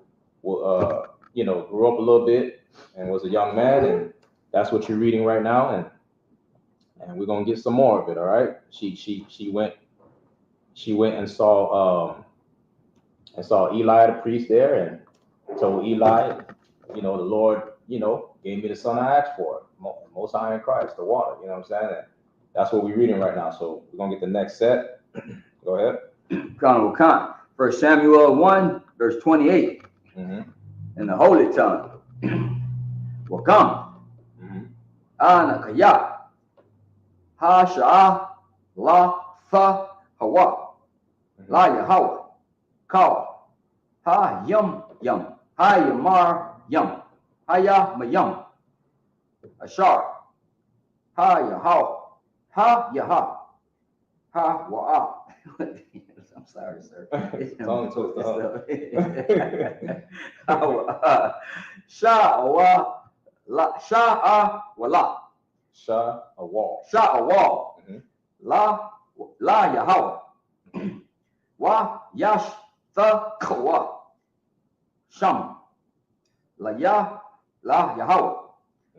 you know, grew up a little bit and was a young man. And that's what you're reading right now. And we're gonna get some more of it. All right. She went and saw Eli the priest there and told Eli, you know, the Lord, you know, gave me the son I asked for, Most High in Christ, the water. You know what I'm saying? And that's what we're reading right now. So we're gonna get the next set. Go ahead. 1 Samuel 1 verse 28. In the holy tongue. Wakam. Anakaya. Ha Shah La Fa Hawa. La Yahweh. Call. Ha Yum Yum. Ha Yamar Yum. Ha Mayum. Ashar. Ha Yahweh. Ha Yahah. Ha Wa'a. I'm sorry, sir. Tongue twister. Sha'awa la Sha'awala. Sha'awal. La Yahweh. Wa Yash the Kawa. Sham. La Yahweh.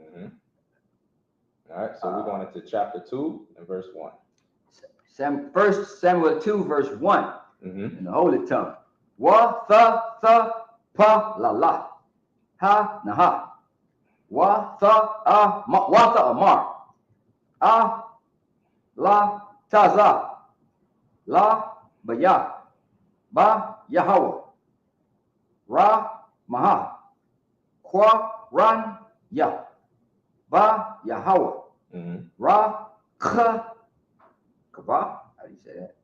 Mm-hmm. All right, so we're going into chapter 2 and verse 1. 1 Samuel 2, verse 1. Mm-hmm. In the holy tongue. Wa tha pa la la. Ha na ha. Wa tha amar. A la taza. La baya. Ba Yahweh. Ra maha. Kwa ran ya. Ba Yahweh. Mm-hmm. Ra kha. Kaba. How do you say that?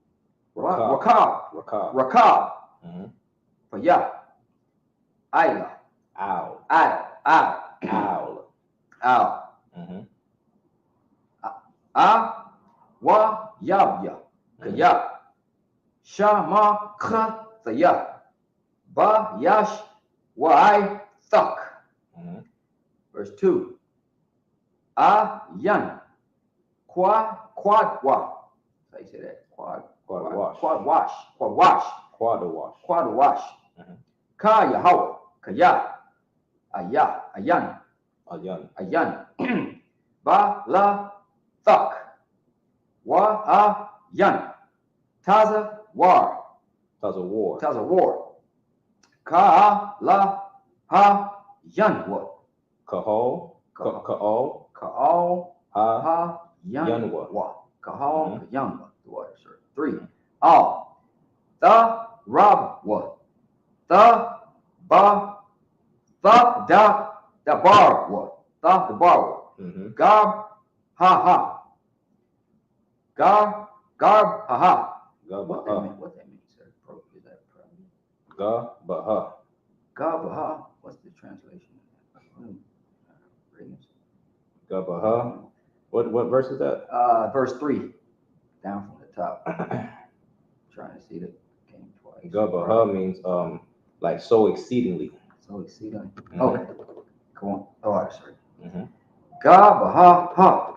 Rakab. Rakab. Mm-hmm. For ya. Ayla. Owl. Owl. Mm-hmm. Wa yabya. Kaya. Shama kha thaya. Ba yash wa I.S.U.P.K. Mm-hmm. Verse 2. Yan. Quad wa. How you say that? Quad wash. Mm-hmm. Ka Yahweh. Kaya. Ayan. Ba la thuk. Wa yan. Taza war. Ka la ha yan wa. Kahol. Ka'al ha yan wa. Kahal yan wa. The water, sir. 3. Al. The rab wa. The ba. The bar wa. The bar wa. Mm-hmm. Garb ha. Garb ha. What that means, sir? Is that Gabaha. Gabaha. What's the translation? Gabaha. What verse is that? Verse 3. Down from the top. Trying to see that came twice. Gabaha means like so exceedingly. So exceedingly. Mm-hmm. Okay. Come on. Oh, I'm sorry. Mm-hmm. Gabaha ha.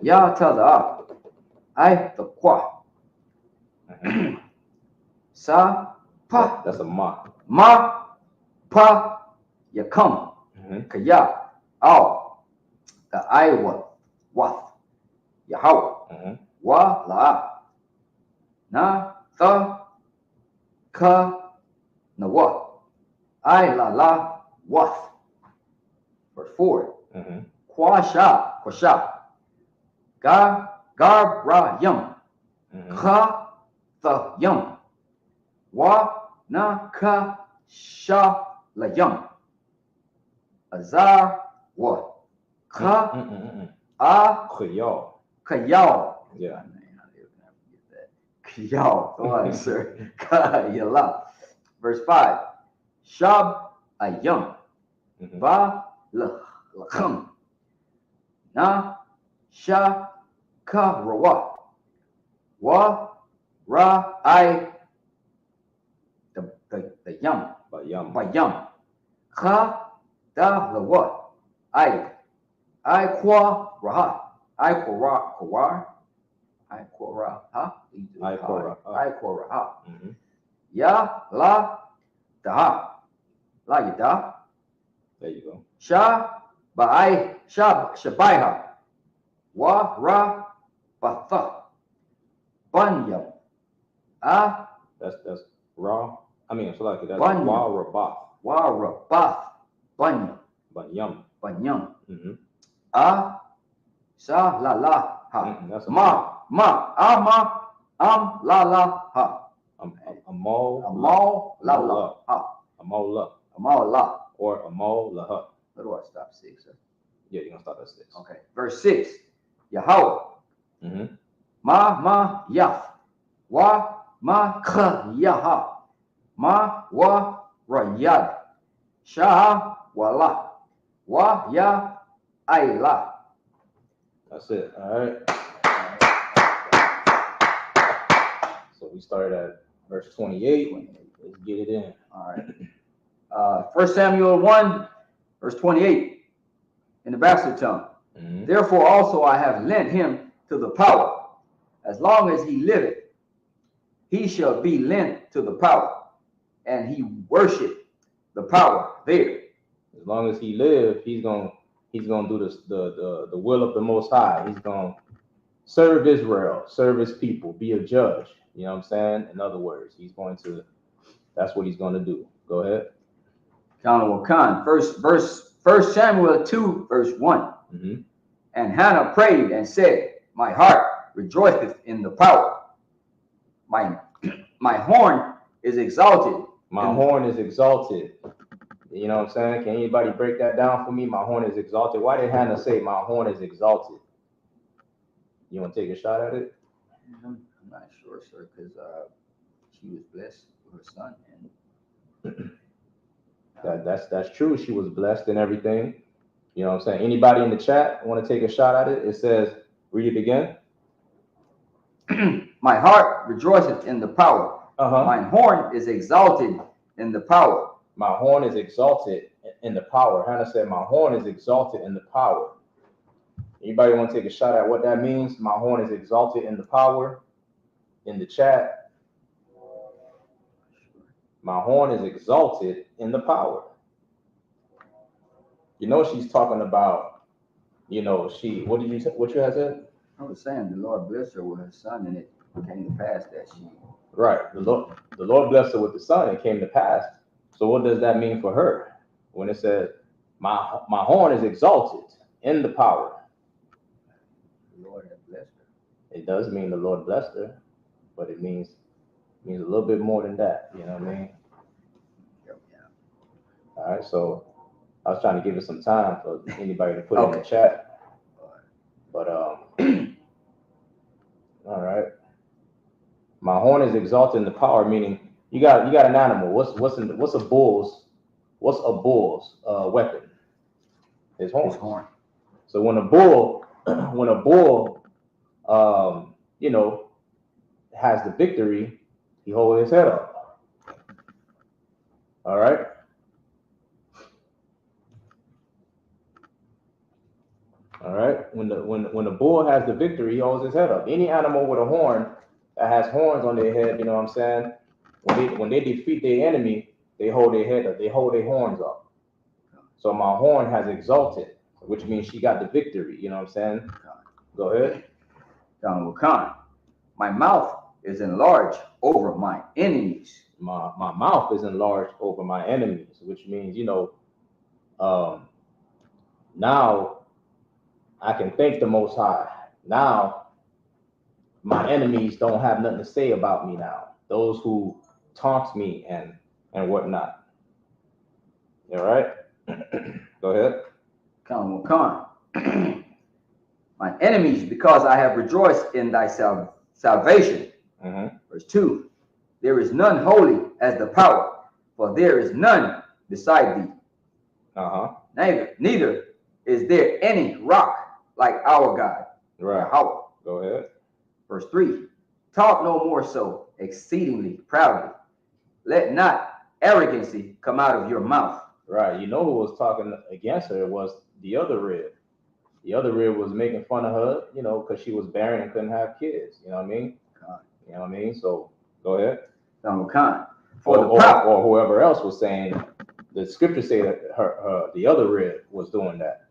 Ya taza. I.S.U.P.K. Mm-hmm. Sa pa. That's a ma. Ma pa yakam. Mm-hmm. Kaya. Al. The Iowa. Wath. Yahweh. Mm-hmm. Wa la. Na tha ka na wa. I la wath. Verse 4. Mm-hmm. Kwasha. Garb ra yum. Mm-hmm. Ka the yum. Wa na ka sha la yum. Azar wa. Ka Khayal. kayal. Yeah. Kayal. Come on, sir. Kayala. Verse 5. Shab ayum. Mm-hmm. Ba lacham. Na sha ka rawa. Wa ra I the yum. Bayam. Ka da lawa. I kwa raha. I kwa raha. Mm-hmm. Ya la da. La yada. There you go. Shabaiha. Wa ra batha. Banyam. That's raw. I mean, it's like that's Banyam. wa rabath. Banyam. Banyam. Mm-hmm. Sa la la ha. Mm-hmm. That's a Ma la la ha. Amal la la ha. Amal la. Or Amal la. Where do I stop? 6, sir? Yeah, you're gonna stop at 6. Okay. Verse 6. Yahweh. Mm-hmm. Ma yaf. Wa ma kha yaha. Ma wa rayad. Shah wala. Wa ya ayla. That's it. All right. So we started at verse 28. Let's get it in. All right. 1 Samuel 1, verse 28, in the bastard tongue. Mm-hmm. Therefore also I have lent him to the power. As long as he liveth, he shall be lent to the power. And he worship the power there. As long as he live, he's gonna do this, the will of the Most High. He's gonna serve Israel, serve his people, be a judge. You know what I'm saying? In other words, he's going to. That's what he's going to do. Go ahead. Khan, First Samuel 2, verse 1. Mm-hmm. And Hannah prayed and said, my heart rejoiceth in the power. My horn is exalted. My horn is exalted. You know what I'm saying? Can anybody break that down for me? My horn is exalted. Why did Hannah say my horn is exalted? You want to take a shot at it? I'm not sure, sir, because she was blessed with her son. And that's true. She was blessed and everything. You know what I'm saying? Anybody in the chat want to take a shot at it? It says, read it again. My heart rejoiceth in the power. My horn is exalted in the power. My horn is exalted in the power. Hannah said, my horn is exalted in the power. Anybody want to take a shot at what that means? My horn is exalted in the power. In the chat. My horn is exalted in the power. You know she's talking about, you know, what you had said? I was saying the Lord blessed her with her son, and it came to pass that she. Right. The Lord blessed her with the son, it came to pass. So what does that mean for her? When it says, my horn is exalted in the power. The Lord has blessed her. It does mean the Lord blessed her, but it means a little bit more than that. You know what I mean? Yeah. All right. So I was trying to give it some time for anybody to put it in the chat. But all right. My horn is exalted in the power, meaning you got an animal. What's a bull's weapon? His horn. So when a bull you know, has the victory, he holds his head up. All right. All right. When the bull has the victory, he holds his head up. Any animal with a horn that has horns on their head, you know what I'm saying? When they defeat their enemy, they hold their head up. They hold their horns up. So my horn has exalted, which means she got the victory. You know what I'm saying? Go ahead. Khan, my mouth is enlarged over my enemies. My mouth is enlarged over my enemies, which means, you know, now I can thank the Most High. Now my enemies don't have nothing to say about me now. Those who taunt me and whatnot. All right. Go ahead. Khan. My enemies, because I have rejoiced in thy salvation. Mm-hmm. Verse 2. There is none holy as the power, for there is none beside thee. Neither is there any rock like our God. Right. Yahweh. Go ahead. Verse 3. Talk no more so exceedingly proudly. Let not arrogancy come out of your mouth. Right. You know who was talking against her was the other rib. The other rib was making fun of her, you know, because she was barren and couldn't have kids. You know what I mean? You know what I mean? So go ahead. Or whoever else was saying, the scripture say that the other rib was doing that.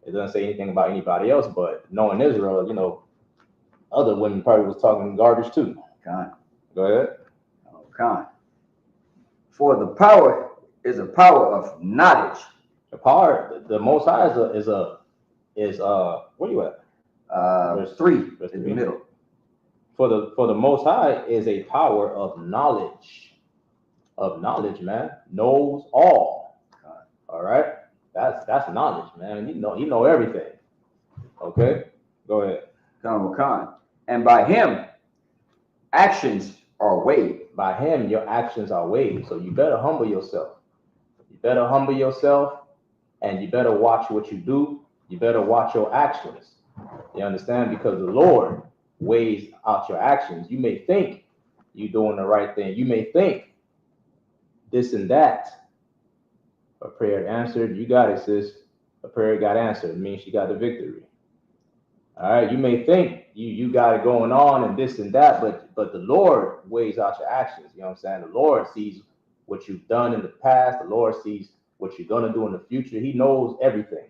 It doesn't say anything about anybody else, but knowing Israel, you know, other women probably was talking garbage too. Go ahead. For the power is a power of knowledge. The power, the Most High is where you at? Verse 3 in the middle. For the Most High is a power of knowledge. Of knowledge, man. Knows all. All right. That's knowledge, man. You know everything. Okay. Go ahead. And by him, actions are weighed. By him, your actions are weighed. So you better humble yourself. You better humble yourself, and you better watch what you do. You better watch your actions. You understand? Because the Lord weighs out your actions. You may think you're doing the right thing. You may think this and that. A prayer answered. You got it, sis. A prayer got answered. It means she got the victory. All right. You may think you got it going on and this and that, but the Lord weighs out your actions. You know what I'm saying? The Lord sees what you've done in the past. The Lord sees what you're gonna do in the future. He knows everything.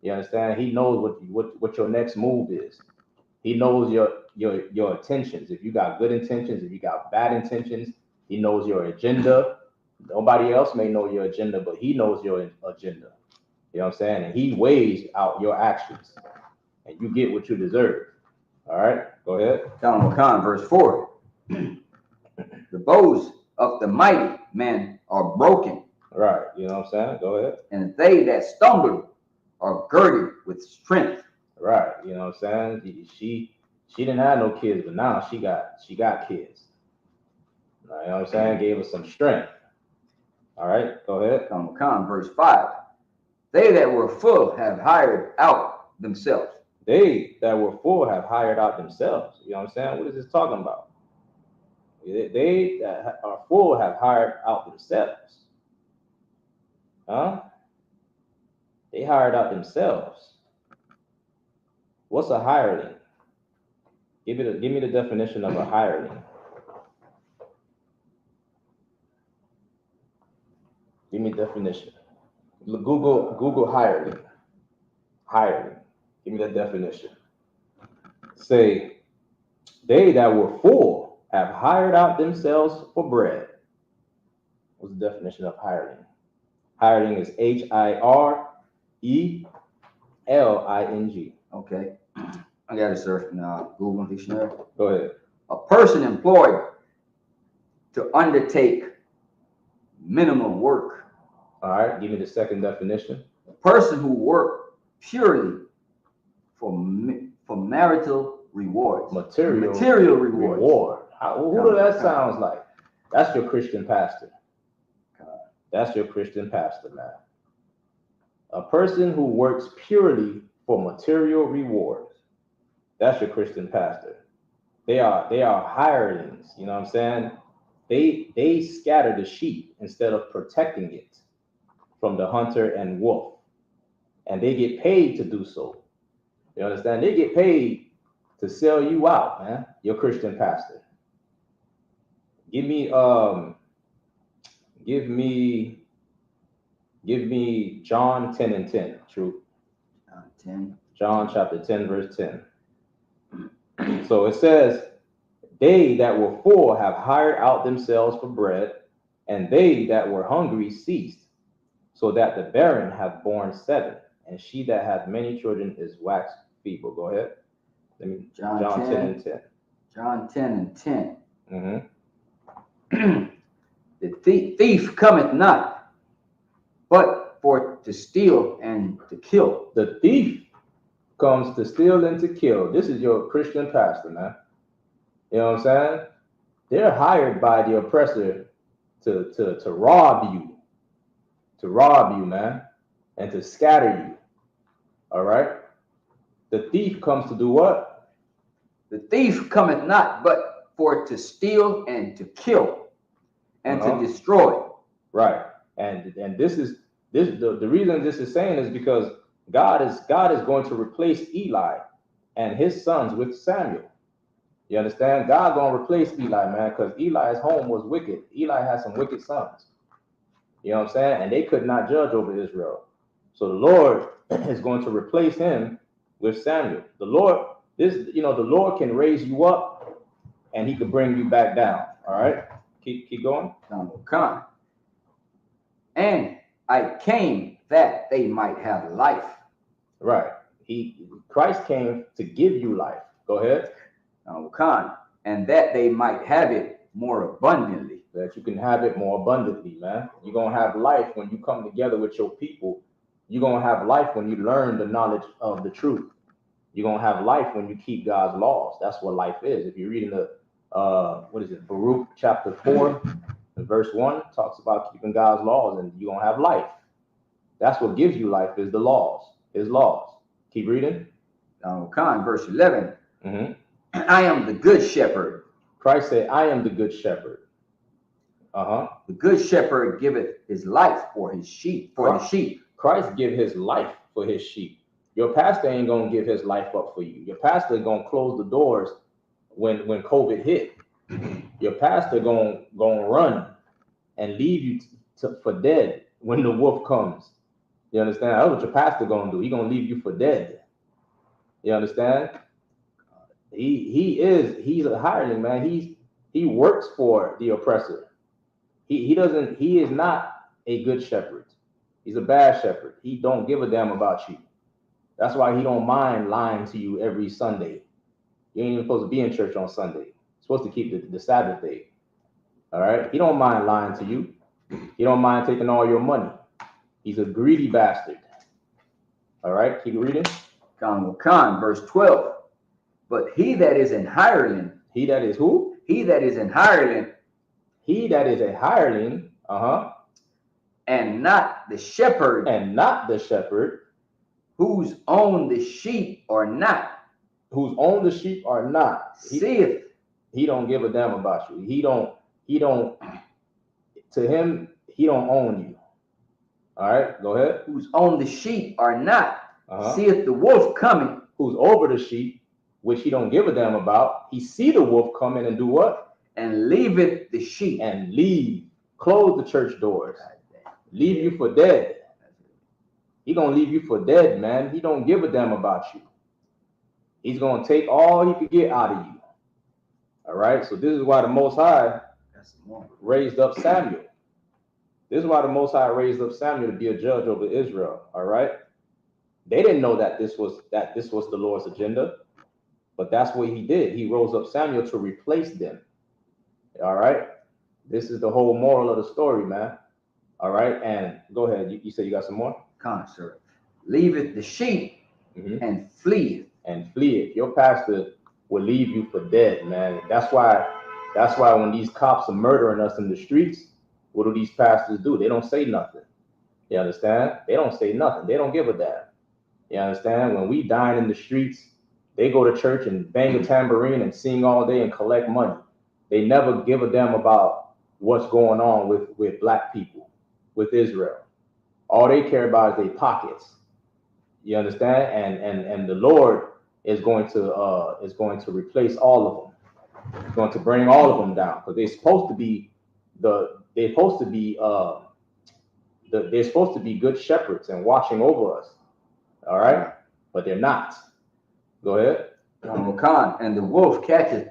You understand? He knows what your next move is. He knows your intentions. If you got good intentions, if you got bad intentions, he knows your agenda. Nobody else may know your agenda, but he knows your agenda. You know what I'm saying? And he weighs out your actions, and you get what you deserve. All right, go ahead. YAHANNA, verse 4. The bows of the mighty men are broken. Right, you know what I'm saying? Go ahead. And they that stumble are girded with strength. Right, you know what I'm saying? She didn't have no kids, but now she got kids. You know what I'm saying? Gave her some strength. All right, go ahead. YAHANNA, verse 5. They that were full have hired out themselves. They that were full have hired out themselves. You know what I'm saying? What is this talking about? They that are full have hired out themselves. Huh? They hired out themselves. What's a hireling? Give me the definition of a hireling. Give me definition. Google hireling. Hireling. Give me that definition. Say, they that were full have hired out themselves for bread. What's the definition of hireling? Hireling is HIRELING. Okay. I got to search now. Google Dictionary. Go ahead. A person employed to undertake minimum work. All right. Give me the second definition. A person who worked purely for marital rewards. Material rewards. Who does that sound like? That's your Christian pastor. That's your Christian pastor, man. A person who works purely for material rewards. That's your Christian pastor. They are hirelings. You know what I'm saying? They scatter the sheep instead of protecting it from the hunter and wolf, and they get paid to do so. You understand? They get paid to sell you out, man. Your Christian pastor. Give me John 10 and 10. True. John chapter 10, verse 10. So it says, they that were full have hired out themselves for bread, and they that were hungry ceased, so that the barren have borne 7, and she that hath many children is waxed feeble. Go ahead. John 10 and 10. John 10 and 10. Mm-hmm. The thief cometh not, but for to steal and to kill. The thief comes to steal and to kill. This is your Christian pastor, man. You know what I'm saying? They're hired by the oppressor to rob you, man, and to scatter you. All right? The thief comes to do what? The thief cometh not, but for to steal and to kill and to destroy. Right. And the reason this is saying is because God is going to replace Eli and his sons with Samuel. You understand? God's going to replace Eli, man, because Eli's home was wicked. Eli had some wicked sons. You know what I'm saying? And they could not judge over Israel. So the Lord is going to replace him with Samuel. The Lord can raise you up and he could bring you back down. All right? Keep going. Come. And I came that they might have life. Right. Christ came to give you life. Go ahead. And that they might have it more abundantly. That you can have it more abundantly, man. You're going to have life when you come together with your people. You're going to have life when you learn the knowledge of the truth. You're going to have life when you keep God's laws. That's what life is. If you're reading the, Baruch chapter 4, verse 1, talks about keeping God's laws, and you're going to have life. That's what gives you life, is the laws, his laws. Keep reading. Verse 11. Mm-hmm. I am the good shepherd. Christ said, I am the good shepherd. The good shepherd giveth his life for his sheep, the sheep. Christ give his life for his sheep. Your pastor ain't going to give his life up for you. Your pastor going to close the doors when COVID hit. Your pastor going to run and leave you for dead when the wolf comes. You understand? That's what your pastor gonna do. He gonna leave you for dead. You understand? He's a hireling, man. He works for the oppressor. He is not a good shepherd. He's a bad shepherd. He don't give a damn about you. That's why he don't mind lying to you every Sunday. You ain't even supposed to be in church on Sunday. You're supposed to keep the Sabbath day. All right? He don't mind lying to you. He don't mind taking all your money. He's a greedy bastard. All right? Keep reading. Khan, verse 12. But he that is an hireling. He that is who? He that is an hireling. He that is a hireling. And not the shepherd. And not the shepherd. Whose own the sheep are not. Whose own the sheep are not. Seeth. He don't give a damn about you. He don't, to him, he don't own you. All right, go ahead. Whose own the sheep are not. Seeth the wolf coming. Who's over the sheep, which he don't give a damn about. He see the wolf coming and do what? And leaveth the sheep. And leave. Close the church doors. Leave you for dead. He gonna leave you for dead, man. He don't give a damn about you. He's gonna take all he could get out of you. All right, so this is why the Most High raised up Samuel. This is why the Most High raised up Samuel to be a judge over Israel. All right, they didn't know that this was the Lord's agenda, but that's what he did. He rose up Samuel to replace them. All right, this is the whole moral of the story, man. All right, and go ahead. You said you got some more? Come, sir. Leaveth the sheep and fleeth. And fleeth. Your pastor will leave you for dead, man. That's why when these cops are murdering us in the streets, what do these pastors do? They don't say nothing. You understand? They don't say nothing. They don't give a damn. You understand? When we dine in the streets, they go to church and bang a tambourine and sing all day and collect money. They never give a damn about what's going on with black people, with Israel. All they care about is their pockets. You understand? And the Lord is going to replace all of them. He's going to bring all of them down because they're supposed to be good shepherds and watching over us. All right, but they're not. Go ahead. And the wolf catches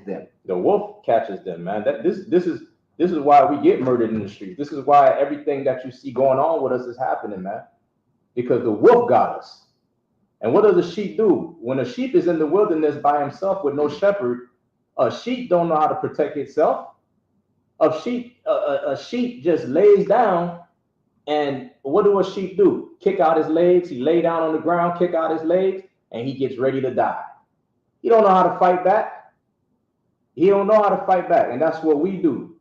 them. The wolf catches them, man. This is why we get murdered in the streets. This is why everything that you see going on with us is happening, man. Because the wolf got us. And what does a sheep do? When a sheep is in the wilderness by himself with no shepherd, a sheep don't know how to protect itself. A sheep just lays down, and what do a sheep do? Kick out his legs. He lay down on the ground, kick out his legs, and he gets ready to die. He don't know how to fight back. He don't know how to fight back, and that's what we do.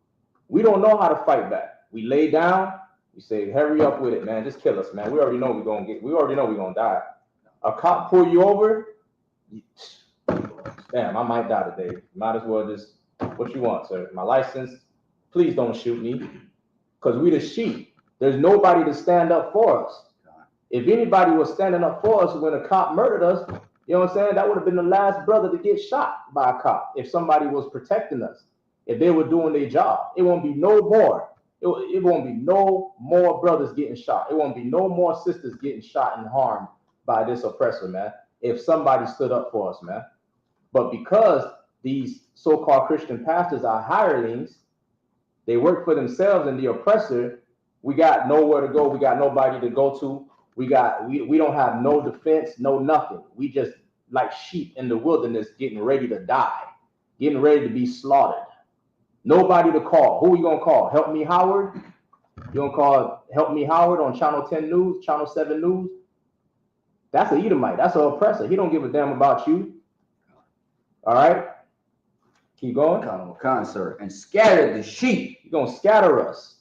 We don't know how to fight back. We lay down. We say, hurry up with it, man. Just kill us, man. We already know we're gonna die. A cop pull you over, damn, I might die today. Might as well just, what you want, sir? My license? Please don't shoot me. Because we the sheep. There's nobody to stand up for us. If anybody was standing up for us when a cop murdered us, you know what I'm saying? That would have been the last brother to get shot by a cop if somebody was protecting us. If they were doing their job. It won't be no more. It won't be no more brothers getting shot. It won't be no more sisters getting shot and harmed by this oppressor, man, if somebody stood up for us, man. But because these so-called Christian pastors are hirelings, they work for themselves and the oppressor, we got nowhere to go. We got nobody to go to. We don't have no defense, no nothing. We just like sheep in the wilderness getting ready to die, getting ready to be slaughtered. Nobody to call. Who are you going to call? Help Me Howard? You going to call Help Me Howard on Channel 10 News, Channel 7 News? That's an Edomite. That's an oppressor. He don't give a damn about you. All right? Keep going. Sir. And scatter the sheep. You're going to scatter us.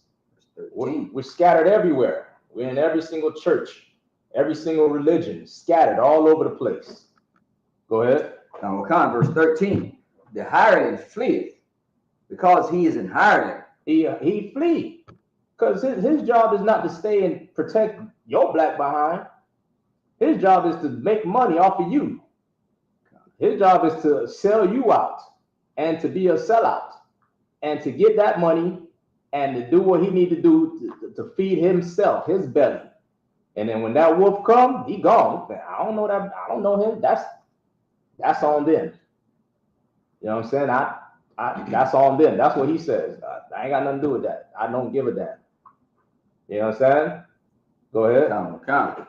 We're scattered everywhere. We're in every single church, every single religion, scattered all over the place. Go ahead. Verse 13. The hireling fleeth because he is an hireling. He flee. Because his job is not to stay and protect your black behind. His job is to make money off of you. His job is to sell you out and to be a sellout and to get that money and to do what he need to do to feed himself, his belly. And then when that wolf come, he gone. I don't know that. I don't know him. That's on them. You know what I'm saying? That's on them. That's what he says. I ain't got nothing to do with that. I don't give a damn. You know what I'm saying? Go ahead. Come.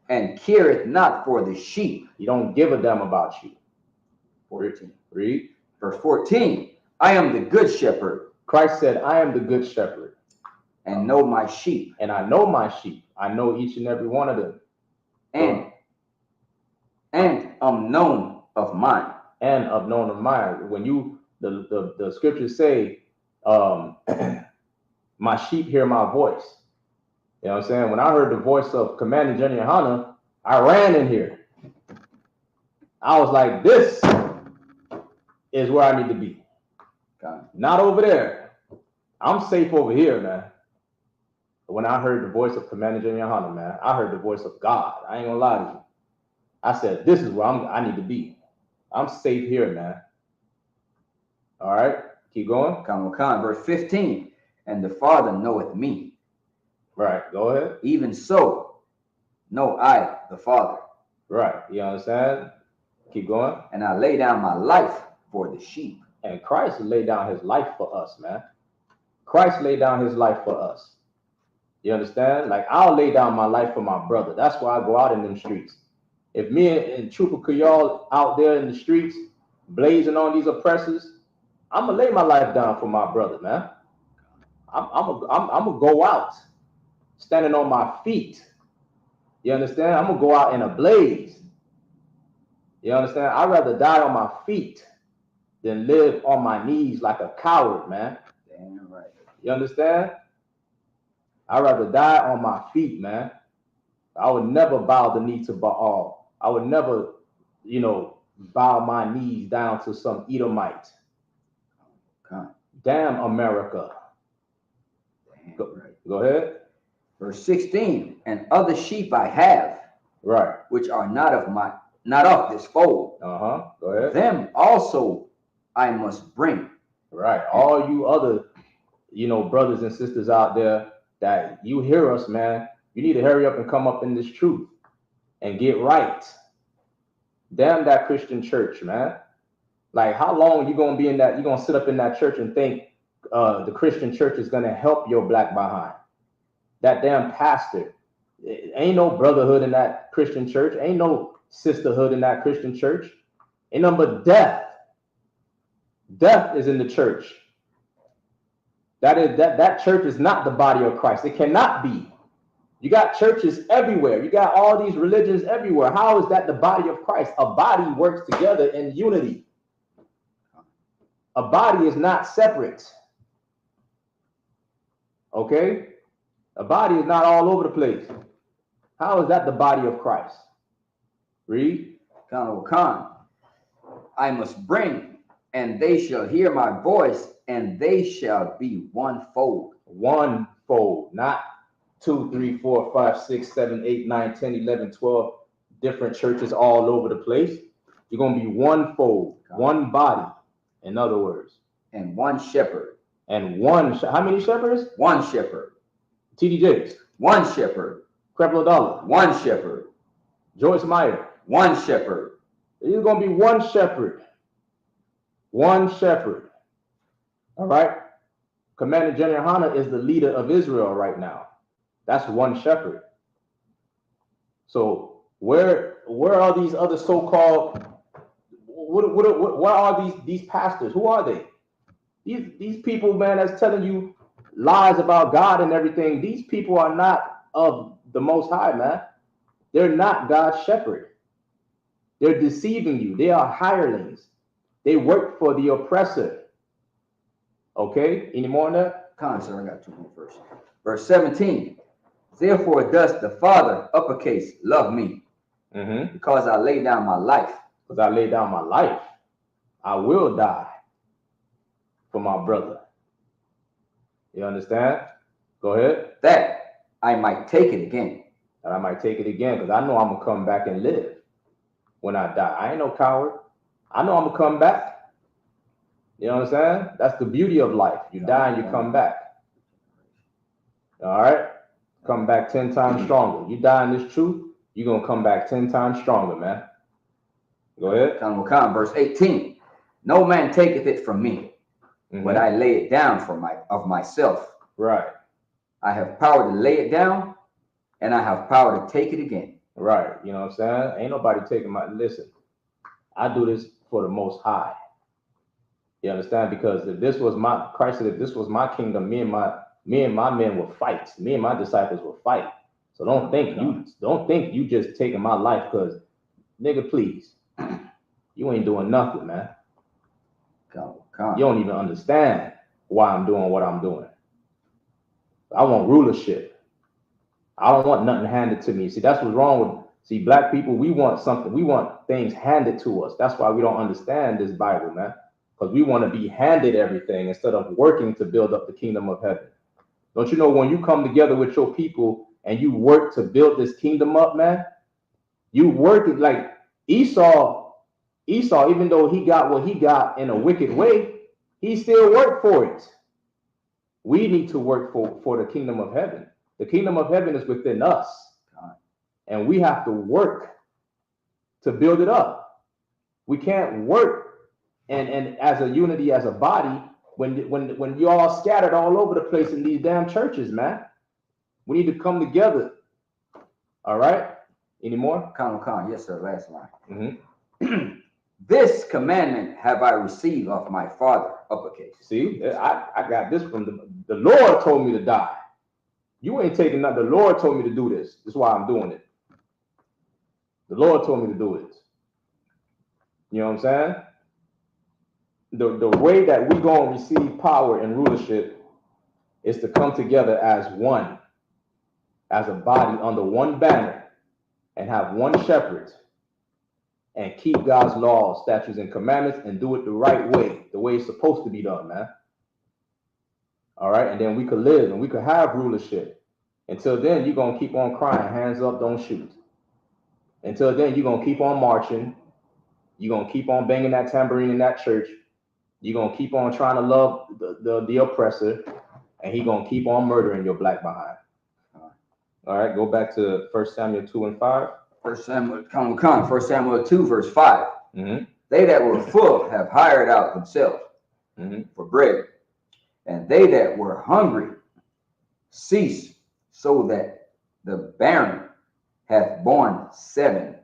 And careth not for the sheep. You don't give a damn about sheep. 14. Read. Verse 14. I am the good shepherd. Christ said, I am the good shepherd. And know my sheep. And I know my sheep. I know each and every one of them. And am known of mine. And of known of mine. When you, the scriptures say, my sheep hear my voice. You know what I'm saying? When I heard the voice of Commanding General YAHANNA, I ran in here. I was like, this is where I need to be. Not over there. I'm safe over here, man. But when I heard the voice of Commanding General YAHANNA, man, I heard the voice of God. I ain't gonna lie to you. I said, this is where I need to be. I'm safe here, man. All right, keep going. Verse 15. And the Father knoweth me. Right, go ahead. Even so know I the Father. Right, you understand? Keep going. And I lay down my life for the sheep. And Christ laid down his life for us, man. Christ laid down his life for us. You understand? Like, I'll lay down my life for my brother. That's why I go out in them streets. If me and Trooper Kuyal out there in the streets blazing on these oppressors, I'm gonna lay my life down for my brother, man. I'm gonna go out standing on my feet. You understand? I'm gonna go out in a blaze. You understand? I'd rather die on my feet than live on my knees like a coward, man. Damn right. You understand? I'd rather die on my feet, man. I would never bow the knee to Baal. I would never, bow my knees down to some Edomite. Damn America. Go ahead. Verse 16. And other sheep I have, right, which are not of this fold. Go ahead. Them also I must bring. Right. All you other, brothers and sisters out there that you hear us, man, you need to hurry up and come up in this truth and get right. Damn that Christian church, man. Like, how long you gonna be in that? You gonna sit up in that church and think the Christian church is gonna help your black behind? That damn pastor. Ain't no brotherhood in that Christian church. Ain't no sisterhood in that Christian church. Ain't nothing but death. Death is in the church. That church is not the body of Christ. It cannot be. You got churches everywhere. You got all these religions everywhere. How is that the body of Christ? A body works together in unity. A body is not separate. Okay? A body is not all over the place. How is that the body of Christ? Read. I must bring, and they shall hear my voice, and they shall be one fold. One fold, not 2, 3, 4, 5, 6, 7, 8, 9, 10, 11, 12 different churches all over the place. You're going to be one fold, one body, in other words. And one shepherd. And how many shepherds? One shepherd. T.D. Jakes. One shepherd. Creflo Dollar. One shepherd. Joyce Meyer. One shepherd. There's going to be one shepherd. One shepherd. All right? Commander General YAHANNA is the leader of Israel right now. That's one shepherd. So where are these other so-called, what are these pastors? Who are they? These people, man, that's telling you lies about God and everything. These people are not of the Most High, man. They're not God's shepherd. They're deceiving you. They are hirelings. They work for the oppressor. Okay? Any more on that? Sir, I got 2 more verses. Verse 17. Therefore does the Father, uppercase, love me, because I lay down my life. Because I lay down my life. I will die for my brother. You understand? Go ahead. That I might take it again. That I might take it again, because I know I'm going to come back and live when I die. I ain't no coward. I know I'm going to come back. You know what I'm saying? That's the beauty of life. You die and you come back. All right? Come back 10 times stronger. You die in this truth, you're going to come back 10 times stronger, man. Go ahead. Verse 18. No man taketh it from me, but I lay it down of myself. Right. I have power to lay it down, and I have power to take it again. Right. You know what I'm saying? Ain't nobody taking my, listen, I do this for the Most High. You understand? Because if this was my, Christ said, if this was my kingdom, me and my men would fight. Me and my disciples would fight. So don't think you just taking my life because, nigga, please, you ain't doing nothing, man. You don't even understand why I'm doing what I'm doing. I want rulership. I don't want nothing handed to me. See, that's what's wrong with, see, black people, we want something. We want things handed to us. That's why we don't understand this Bible, man. Because we want to be handed everything instead of working to build up the kingdom of heaven. Don't you know when you come together with your people and you work to build this kingdom up, man, you work it like Esau, even though he got what he got in a wicked way, he still worked for it. We need to work for the kingdom of heaven. The kingdom of heaven is within us. And we have to work to build it up. We can't work and as a unity, as a body, when you're all scattered all over the place in these damn churches, man. We need to come together. All right? Any more? Yes, sir. Last line. This commandment have I received of my Father, uppercase. See, I got this from the Lord told me to die. You ain't taking nothing. The Lord told me to do this. That's why I'm doing it. The Lord told me to do it. You know what I'm saying? The way that we going to receive power and rulership is to come together as one, as a body under one banner, and have one shepherd, and keep God's laws, statutes, and commandments, and do it the right way, the way it's supposed to be done, man. All right, and then we could live and we could have rulership. Until then, you're going to keep on crying, hands up, don't shoot. Until then, you're going to keep on marching. You're going to keep on banging that tambourine in that church. You're going to keep on trying to love the oppressor, and he's going to keep on murdering your black behind. All right, go back to 1 Samuel 2 and 5. 1 Samuel 2, verse 5. They that were full have hired out themselves for bread, and they that were hungry cease, so that the barren hath borne 7,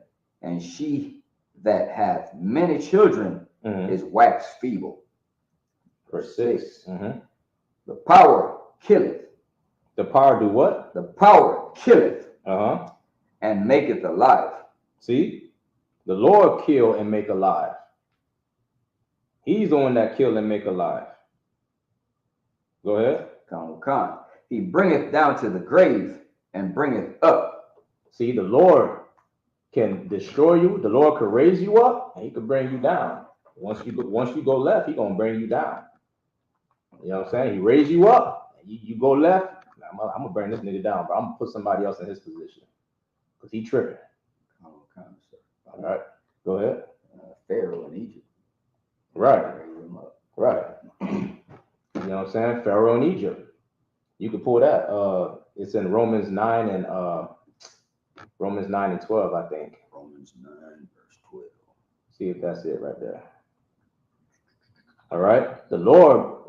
and she that hath many children is waxed feeble. Verse 6. The power killeth. The power do what? The power killeth and maketh alive. See? The Lord kill and make alive. He's the one that kill and make alive. Go ahead. He bringeth down to the grave and bringeth up. See, the Lord can destroy you. The Lord can raise you up, and he can bring you down. Once you go left, he's going to bring you down. You know what I'm saying? He raise you up. You go left, I'm going to bring this nigga down, but I'm going to put somebody else in his position. Because he tripping. All right. Go ahead. Pharaoh in Egypt. Right. Right. You know what I'm saying? Pharaoh in Egypt. You can pull that. It's in Romans 9 and 12, I think. Romans 9, verse 12. See if that's it right there. All right. The Lord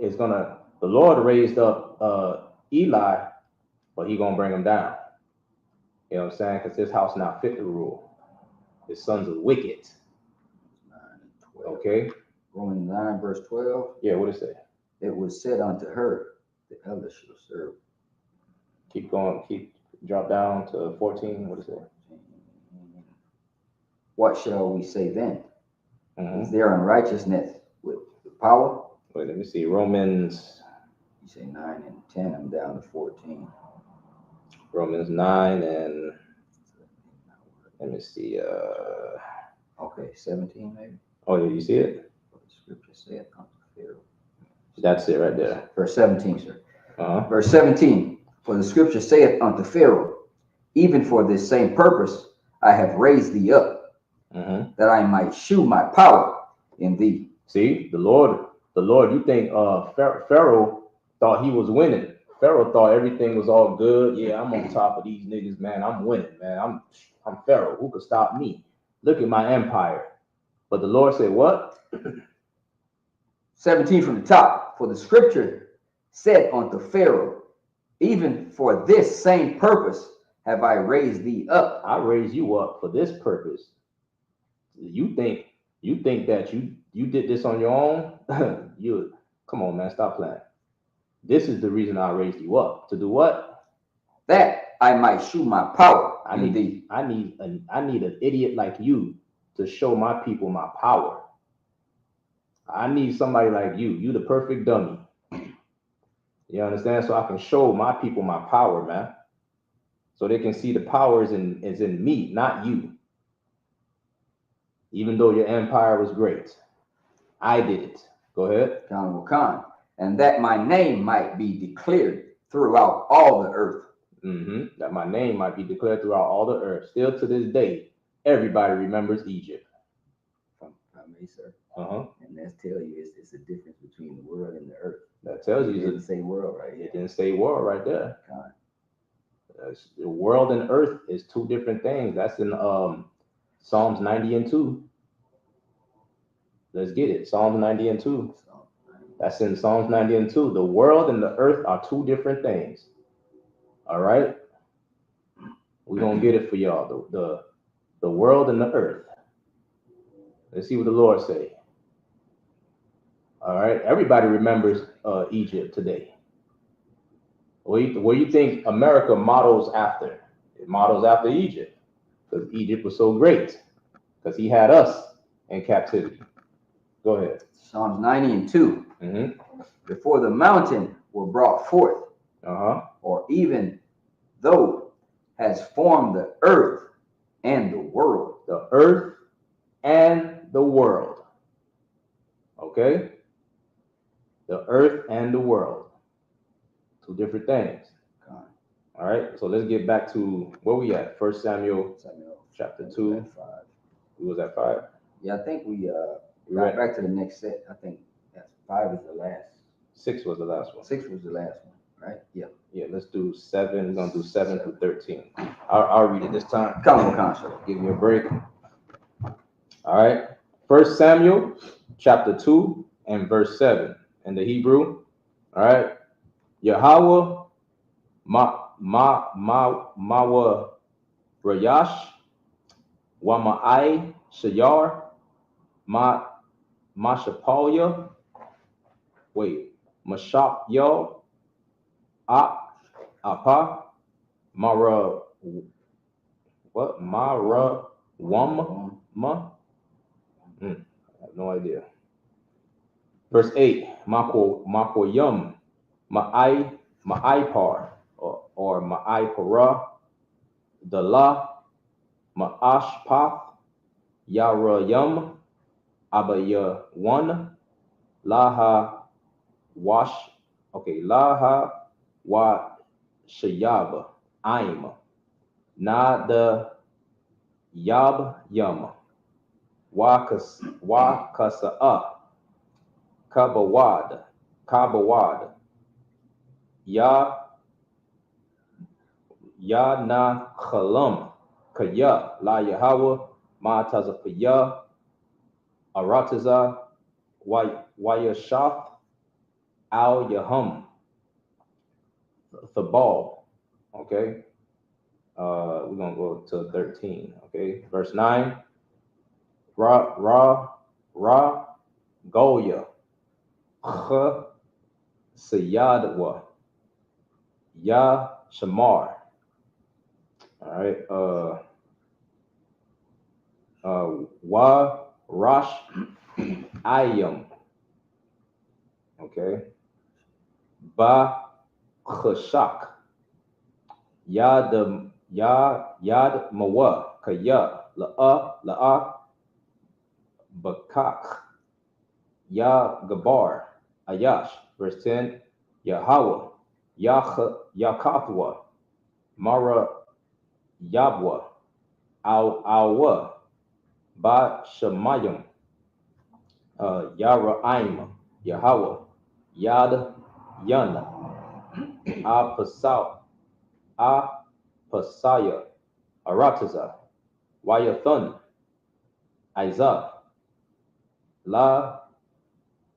raised up Eli, but he gonna bring him down. You know what I'm saying? Because his house not fit to rule. His sons are wicked. 9 and 12. Okay. Romans 9, verse 12. Yeah, what it say? It was said unto her, the elder shall serve. Keep going. Drop down to 14. What is it? What shall we say then? Is there unrighteousness with the power? Wait, let me see. Romans. You say 9 and 10. I'm down to 14. Romans 9 and let me see. Okay, 17 maybe. Oh, yeah, you see it? What the scripture saith unto Pharaoh. That's it right there. Verse 17, sir. Verse 17. For the scripture saith unto Pharaoh, even for this same purpose I have raised thee up, that I might shew my power in thee. See, the Lord. You think Pharaoh thought he was winning. Pharaoh thought everything was all good. Yeah, I'm on top of these niggas, man. I'm winning, man. I'm Pharaoh. Who could stop me? Look at my empire. But the Lord said, what? 17 from the top. For the scripture said unto Pharaoh, even for this same purpose have I raised thee up. I raised you up for this purpose. You think that you did this on your own? You come on, man, stop playing. This is the reason I raised you up. To do what? That I might shew my power I in need thee. I need an idiot like you to show my people my power. I need somebody like you. You the perfect dummy. You understand? So I can show my people my power, man. So they can see the power is in me, not you. Even though your empire was great, I did it. Go ahead. Khan. And that my name might be declared throughout all the earth. That my name might be declared throughout all the earth. Still to this day, everybody remembers Egypt. From me, sir. And that's tell you it's a difference between the world and the earth. That tells you it didn't say world right here. It didn't say world right there. The world and earth is two different things. That's in Psalms 90 and 2. Let's get it. Psalms 90 and 2. That's in Psalms 90 and 2. The world and the earth are two different things. All right? We're going to get it for y'all. The world and the earth. Let's see what the Lord say. All right? Everybody remembers Egypt today. Where you think America models after? It models after Egypt. Because Egypt was so great. Because he had us in captivity. Go ahead. Psalms 90 and 2. Before the mountain were brought forth, or even though has formed the earth and the world. The earth and the world. Okay? The earth and the world. Two different things. All right, so let's get back to where we at. 1 Samuel chapter 2. We was at 5. Yeah, I think we got back to the next set. I think that's 5 is the last. 6 was the last one. 6 was the last one, right? Yeah. Yeah, let's do 7. We're gonna do 7 through 13. I'll read it this time. Come on, give you a break. All right. 1 Samuel chapter 2 and verse 7 in the Hebrew. All right. Yahweh Mawa Rayash Wama'ai Shayar Mashapalya. Wait. Mashapyo Apa Mara what? Mara Wamma? I have no idea. Verse 8. Mako Yum Ma'ipar or Ma'ipara Dala Ma'ashpath Yara Yum Abaya 1 Laha Wash Laha Wa Shayab Aim Nada Yab Yum Wakasa'a Kabawad Ya na Khalam Kaya La Yahweh Ma Tazapaya Arataza Wayashaf Al Yahum Thabal. Okay. We're gonna go to 13. Okay, verse 9. Ra Goya Kh Sayadwa Ya Shamar. All right. Wa Rosh Ayam. Okay. Ba Khashak. Yad Mawa Kaya La'a Bakak. Ya Gabar Ayash. Verse 10. Yahweh Yakathwa Mara Yabwa Awa Ba Shemayim Yara'im Yahweh Yad Yana Apasaya, Arataza, Wayathun, Isupk, La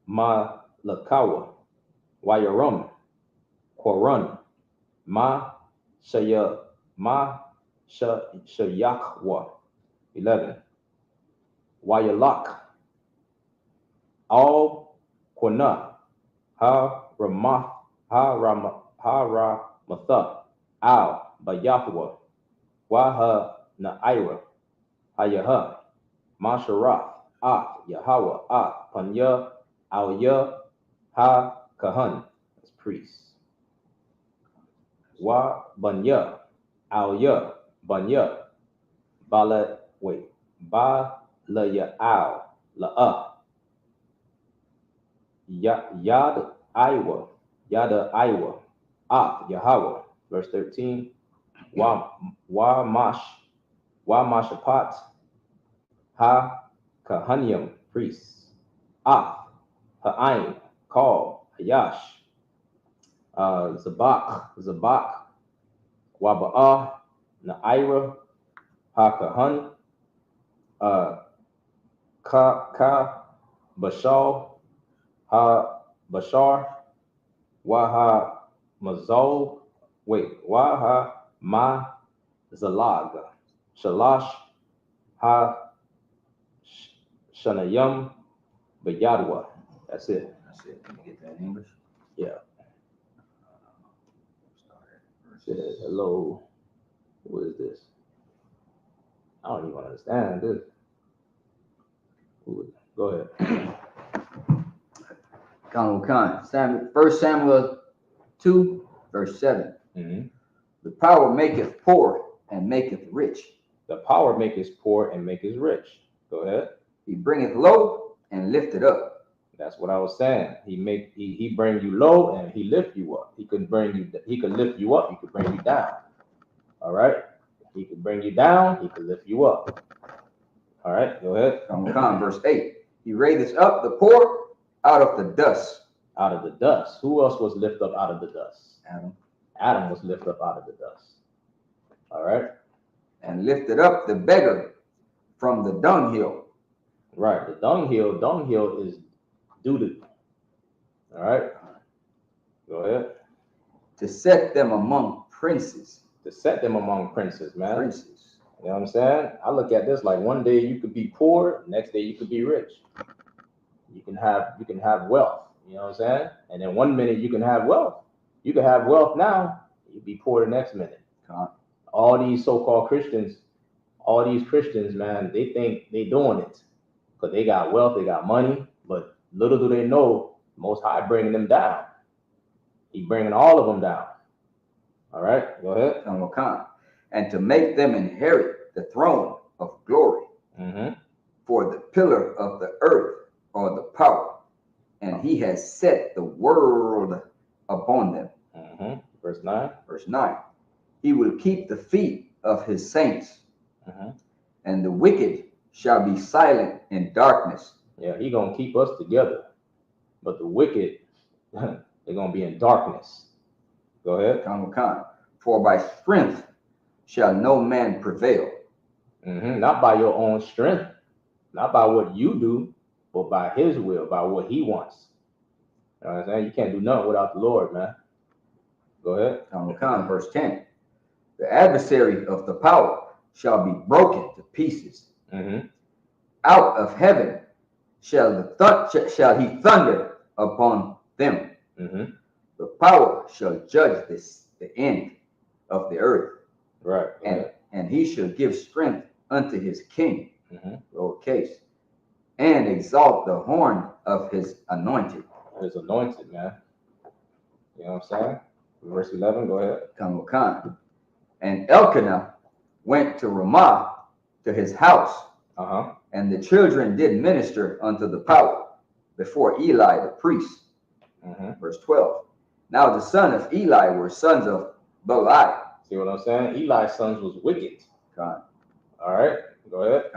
Malakawa, Wayarum, Korun, Ma Shayakwa, 11. Wayalak, Al Quana, Ramatha, Al Bayahwa, Waha Naira, Hayaha, Masharath, Yahweh, Panya, Al Ha Kahan, that's priests. Wa Banya, Al Banya, Bala, wait, Ba La Al La Yad Iwa, Yada Iwa, Yahweh, verse 13. Mashapat, Ha Kahanium, priests. Ha'ain, call, Hayash, Zabak, Waba'ah, Naira, Ha Kahan, Ka Bashar, Ha Bashar, Waha Mazol, Waha Ma Zalag, Shalash, Ha Shanayam, Bayadwa. That's it. That's it. Can you get that in English? Yeah. Says, hello. Who is this? I don't even understand this. Go ahead. Khan. 1 Samuel 2, verse 7. Mm-hmm. The power maketh poor and maketh rich. The power maketh poor and maketh rich. Go ahead. He bringeth low and lifteth up. That's what I was saying. He bring you low and he lift you up. He could lift you up, he could bring you down. All right? He could bring you down, he could lift you up. All right, go ahead. Verse 8. He raiseth up the poor out of the dust. Out of the dust. Who else was lifted up out of the dust? Adam. Adam was lifted up out of the dust. All right. And lifted up the beggar from the dunghill. Right. The dunghill is doo-doo. All right. Go ahead. To set them among princes. To set them among princes, man. Princes. You know what I'm saying? I look at this like one day you could be poor, next day you could be rich. You can have wealth. You know what I'm saying? And then one minute you can have wealth. You can have wealth now, you be poor the next minute. All these so-called Christians, man, they think they doing it because they got wealth, they got money, but little do they know, Most High bringing them down. He bringing all of them down. All right, go ahead. And to make them inherit the throne of glory. Mm-hmm. For the pillar of the earth or the power, and he has set the world upon them. Mm-hmm. Verse 9. Verse 9. He will keep the feet of his saints, mm-hmm. and the wicked shall be silent in darkness. Yeah, he gonna keep us together, but the wicked, they're gonna be in darkness. Go ahead. For by strength shall no man prevail. Mm-hmm. Not by your own strength, not by what you do, but by his will, by what he wants. You know what I'm saying? You can't do nothing without the Lord, man. Go ahead. Verse 10. The adversary of the power shall be broken to pieces. Mm-hmm. Out of heaven shall he thunder upon them. Mm-hmm. The power shall judge the end of the earth. Right. And he shall give strength unto his king, mm-hmm. lowercase, and exalt the horn of his anointed. His anointed, man. You know what I'm saying? Verse 11, go ahead. And Elkanah went to Ramah to his house, and the children did minister unto the power before Eli the priest. Mm-hmm. Verse 12. Now the son of Eli were sons of Beli. See what I'm saying? Eli's sons was wicked. All right, go ahead.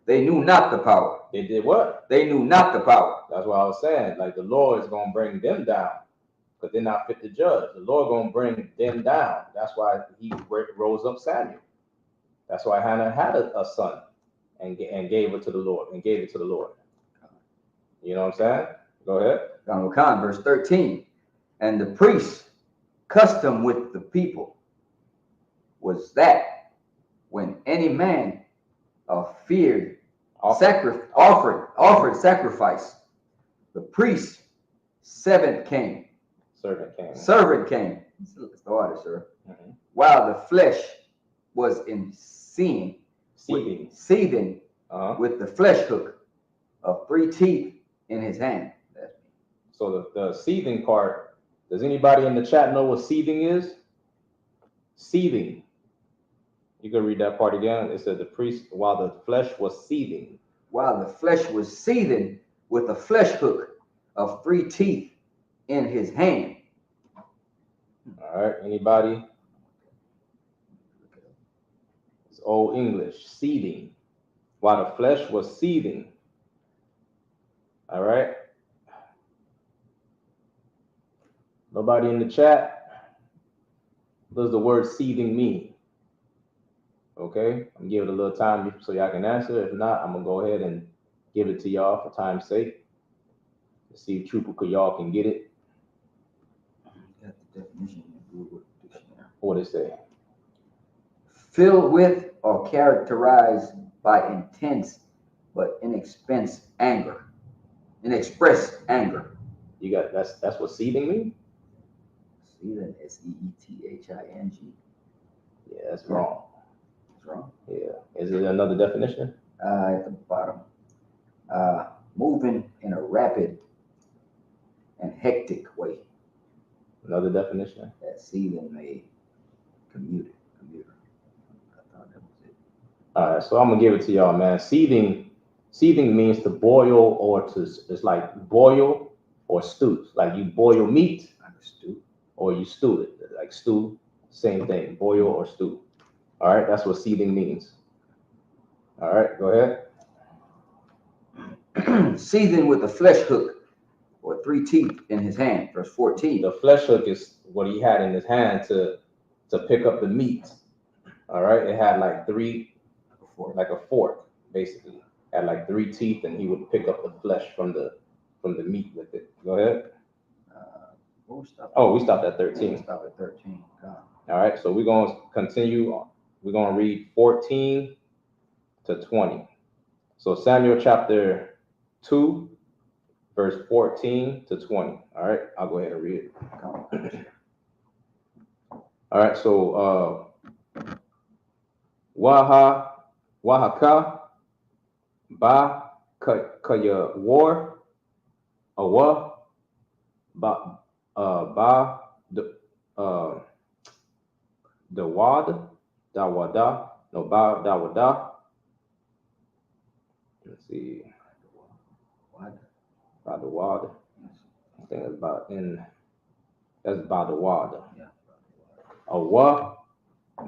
They knew not the power. They did what? They knew not the power. That's what I was saying. Like the Lord is gonna bring them down, because they're not fit to judge. The Lord gonna bring them down. That's why he rose up Samuel. That's why Hannah had a son and gave it to the Lord and gave it to the Lord. You know what I'm saying? Go ahead. Verse 13. And the priest's custom with the people was that when any man feared offered sacrifice, the priest's servant came. It's the order, sir. Mm-hmm. While the flesh was in seething with the flesh hook of 3 teeth in his hand. So the seething part, does anybody in the chat know what seething is? Seething. You can read that part again. It said the priest, while the flesh was seething. While the flesh was seething with a flesh hook of 3 teeth in his hand. All right, anybody? It's Old English, seething. While the flesh was seething. All right. Nobody in the chat? What does the word seething mean? Okay, I'm giving it a little time so y'all can answer. If not, I'm gonna go ahead and give it to y'all for time's sake. Let's see if Trooper y'all can get it. Got the definition in Google Dictionary. What it say? Filled with or characterized by intense but inexpressed anger. You got that's what seething means? Seething, SEETHING. Yeah, that's wrong. That's wrong. Yeah. Is it another definition? At the bottom. Moving in a rapid and hectic way. Another definition? That seething a commuter. I thought that was it. All right, so I'm gonna give it to y'all, man. Seething means to boil or it's like boil or stew. Like you boil meat, like a stew, or you stew it. Like stew, same thing. Boil or stew. All right, that's what seething means. All right, go ahead. Seething with a flesh hook or 3 teeth in his hand. Verse 14. The flesh hook is what he had in his hand to pick up the meat. All right, it had like 3, like a fork, basically. Had like 3 teeth, and he would pick up the flesh from the meat with it. Go ahead. We stopped at 13. We stopped at 13. God. All right, so we're going to continue. We're going to read 14 to 20. So Samuel chapter 2, verse 14 to 20. All right, I'll go ahead and read it. All right, so YAHANNA ba kaya war awa ba the wad dawada no ba dawada. Let's see. By the wad. I think it's about that's by the wad. Yeah. Awa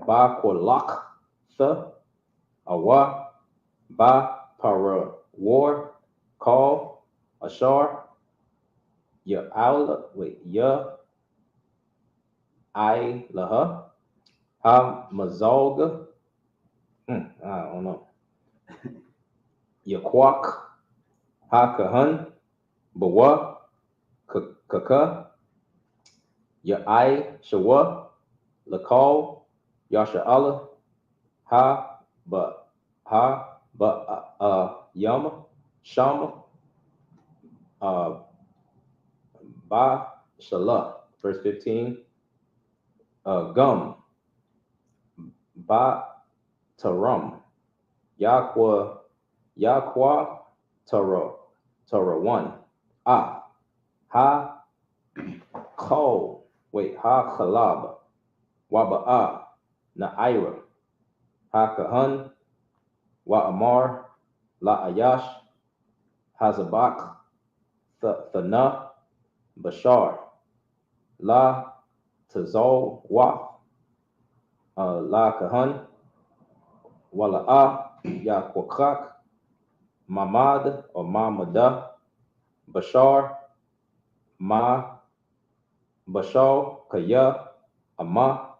ba kolak the awa ba para war call ashar ya al ya I laha ha mazalga. I don't know. Ya kwak ha kahan bawa kaka ya I shawa lakal yasha Allah ha ba yama shama ba shala. Verse 15. Gum ba taram yakwa tara 1 ha kol ha khalab waba'a na'ira ha kahan wa amar la ayash hazabak thana bashar la tazal wa la kahan wala'a yakwakak mamad or mamada bashar ma Bashal, Kaya, Ama,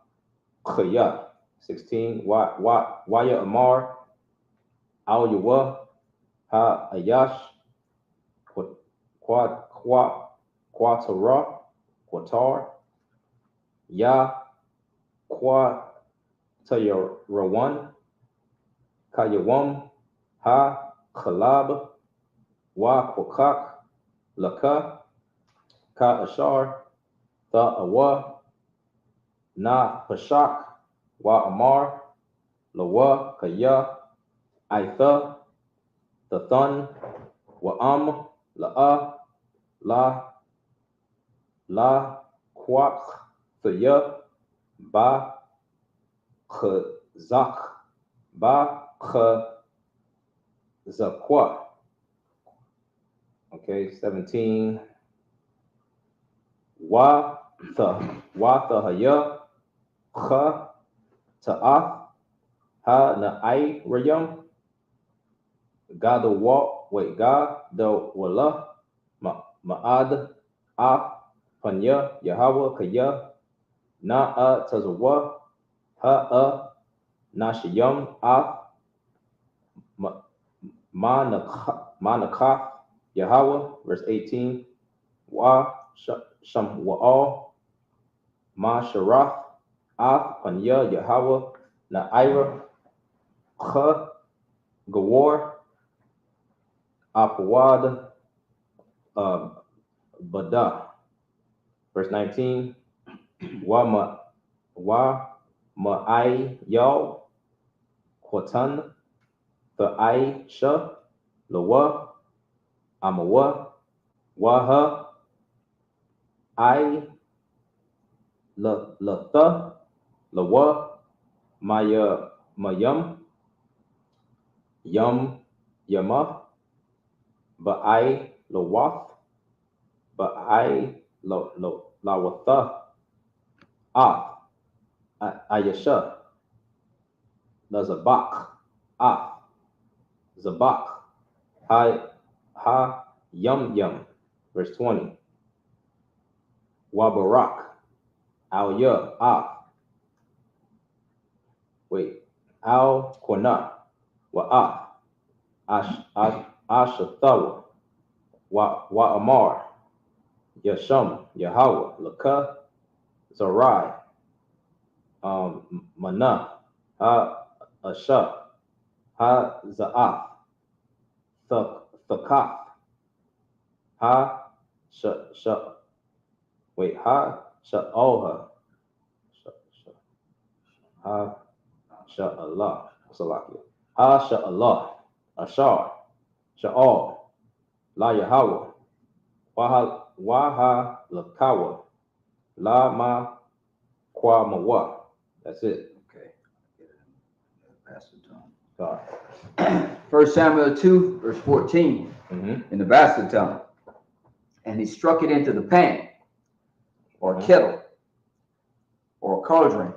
Kaya. 16. Waya Amar, Al Yawa, Ha Ayash, Quatara, Quatar, Ya Quatayarawan, Kayawam, Ha Khalab, Wa Quakak, Laka, Ka Ashar, Tha Awa, Na Pashak, Wa Amar, Lawa, Kaya, Aitha, Thathan, Wa'am, La'a, La Quaq, Thaya, Ba Khazak, Ba Khazakwa. Okay, 17. Wa Thahaya, Kha Ta'ath, Ha Na'ai Rayam, Ga the Wa, wait, Ga the Wala, Ma'ad, Ah, Panya, Yahweh, Kaya, Na'a Tazawa, Ha'a, Nashiyam, Ah, Manakah, Yahweh, verse 18, Wa Sham Wa'al, Ma Sharath, Ah, Panya, Yahweh, Na'ira, Kha, Gawar, Apawad, Bada, verse 19, Wa Ma'ai Yal, Quatan, the I.S.H.A., Lawa, Amawa, Waha, I, Latha, Lawa, Maya, Mayam, Yum, Yama, Ba'ai, Lawath, Ba'ai, Lawatha, Ah, Ayasha, Lazabak, Ah, Zabak, Ha, Yum, verse 20, Wabarak, Al Ya, Ah, wait, Al Qana, Wa'ah, Ashathawa, Wa Amar, Yasham, Yahweh, Laka, Zarai, Mana, Ha Asha, Ha Za'af, Thakaf, Ha Sha, wait, Ha Sha'oha, Ha Sha'Allah, Salakia, Ha Sha'Allah, Ashar, Sha'al, La Yahweh, Waha Lakawa, La Ma Kwa Mawa. That's it. Okay. Pass the tongue. 1 Samuel 2, verse 14, in the bastard tongue. And he struck it into the pan, or kettle, or cauldron,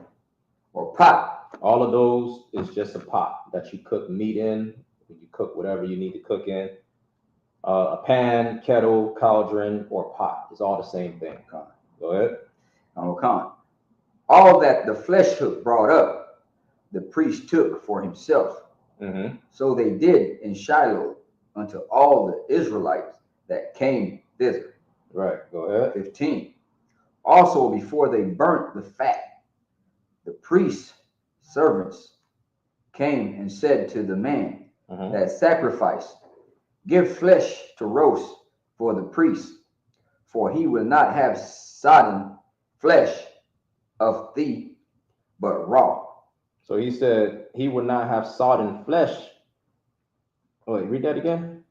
or pot. All of those is just a pot that you cook meat in, you cook whatever you need to cook in. A pan, kettle, cauldron, or pot. It's all the same thing. Go ahead. All that the flesh hook brought up, the priest took for himself. So they did in Shiloh unto all the Israelites that came thither. Right, go ahead. 15. Also before they burnt the fat, the priest's servants came and said to the man that sacrificed, give flesh to roast for the priest, for he will not have sodden flesh of thee, but raw. So he said he would not have sodden flesh. Oh, wait, read that again.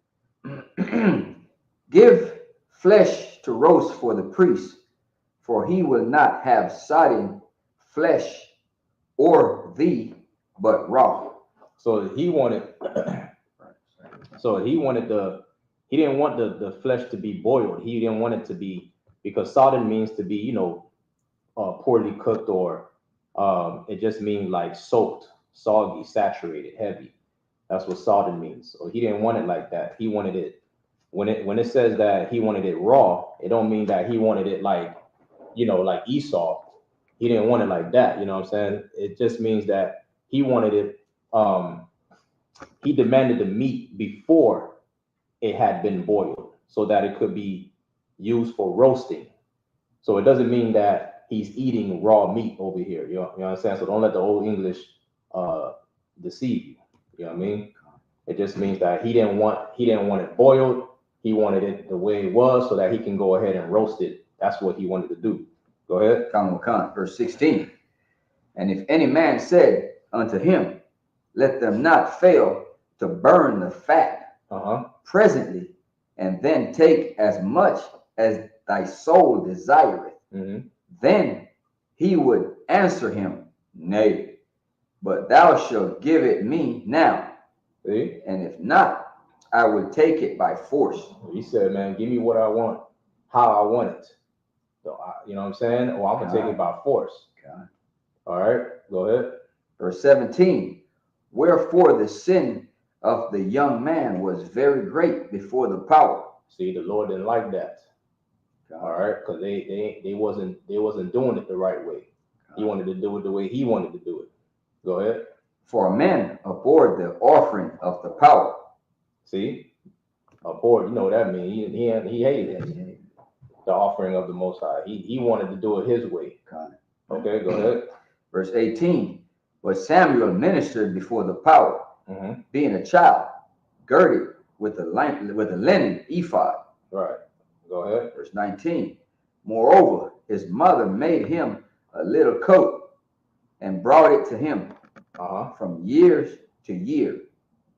Give flesh to roast for the priest, for he will not have sodden flesh or thee, but raw. So he wanted he didn't want the flesh to be boiled. He didn't want it to be, because sodden means to be, poorly cooked, or it just means like soaked, soggy, saturated, heavy. That's what sodden means. So he didn't want it like that. He wanted it, when it says that he wanted it raw, it don't mean that he wanted it like like Esau. He didn't want it like that. You know what I'm saying? It just means that he wanted it. He demanded the meat before it had been boiled, so that it could be used for roasting. So it doesn't mean that he's eating raw meat over here. You understand? So don't let the old English deceive you. You know what I mean? It just means that he didn't want it boiled. He wanted it the way it was, so that he can go ahead and roast it. That's what he wanted to do. Go ahead. Verse 16. And if any man said unto him, let them not fail to burn the fat presently, and then take as much as thy soul desireth, then he would answer him, nay, but thou shalt give it me now. See? And if not, I would take it by force. He said, man, give me what I want, how I want it. So, you know what I'm saying? Or I'm going to take it by force. All right, go ahead. Verse 17. Wherefore the sin of the young man was very great before the power. See, the Lord didn't like that. All right, because they wasn't doing it the right way. He wanted to do it the way he wanted to do it. Go ahead. For men abhorred the offering of the power. See, abhorred, you know what that means. He hated it. The offering of the Most High. He wanted to do it his way. Okay, go ahead. Verse 18. But Samuel ministered before the power, being a child, girded with a linen ephod. Right. Go ahead. Verse 19. Moreover, his mother made him a little coat and brought it to him from years to year.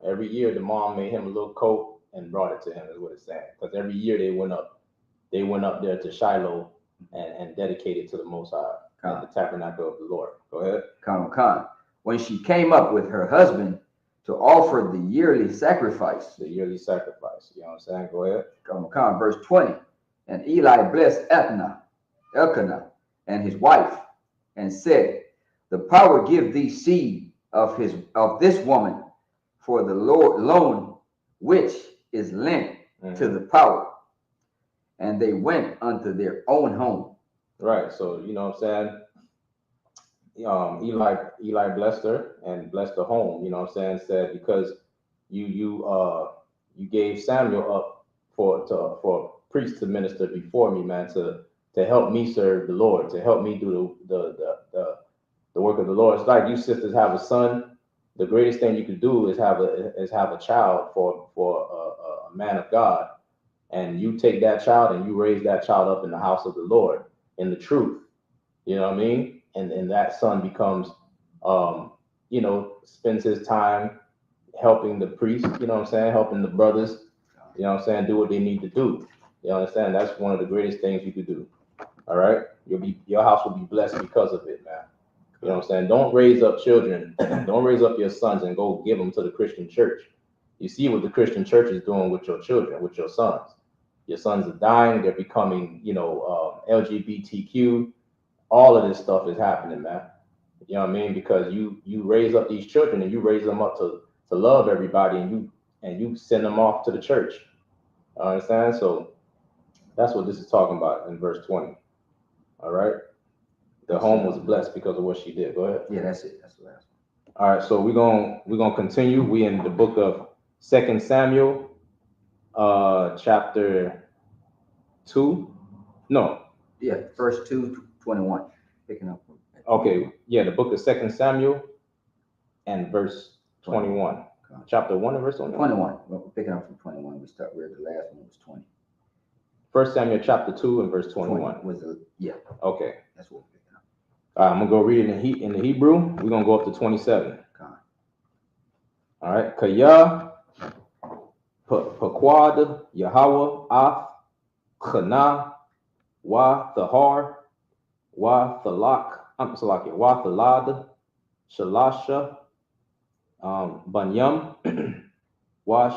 Every year, the mom made him a little coat and brought it to him, is what it's saying. Because every year they went up there to Shiloh and dedicated to the Most High, the tabernacle of the Lord. Go ahead. When she came up with her husband to offer the yearly sacrifice. The yearly sacrifice. You know what I'm saying? Go ahead. Verse 20. And Eli blessed Elkanah and his wife, and said, the power give thee seed of this woman for the Lord loan which is lent to the power. And they went unto their own home. Right. So you know what I'm saying? Eli blessed her and blessed the home. You know what I'm saying? Said, because you gave Samuel up for priest to minister before me, man, to help me serve the Lord, to help me do the work of the Lord. It's like you sisters have a son. The greatest thing you could do is have a child for a man of God, and you take that child and you raise that child up in the house of the Lord in the truth. You know what I mean? And that son becomes, spends his time helping the priest. You know what I'm saying? Helping the brothers. You know what I'm saying? Do what they need to do. You understand? That's one of the greatest things you could do. All right? Your house will be blessed because of it, man. You know what I'm saying? Don't raise up children. Don't raise up your sons and go give them to the Christian church. You see what the Christian church is doing with your children, with your sons. Your sons are dying. They're becoming, LGBTQ. All of this stuff is happening, man. You know what I mean? Because you raise up these children and you raise them up to love everybody, and you send them off to the church. Understand? So that's what this is talking about in verse 20. All right. The home was blessed because of what she did. Go ahead. Yeah, that's it. That's the last one. All right. So we're gonna continue. We in the book of 2 Samuel, chapter 2. No. Yeah, verse 2:21. Picking up. Okay. Yeah, the book of 2 Samuel and verse 21. Chapter 1 and verse 21. 21. Well, we're picking up from 21. We start where the last one was 20. 1 Samuel chapter 2 and verse 21. Yeah. Okay. That's what we're picking up. All right, I'm gonna go read it in the Hebrew. We're gonna go up to 27. All right. Kaya Paquad Yahweh Af Chana Wa Thahar Wa Thalak Wa Thalad Shalasha Banyam Wa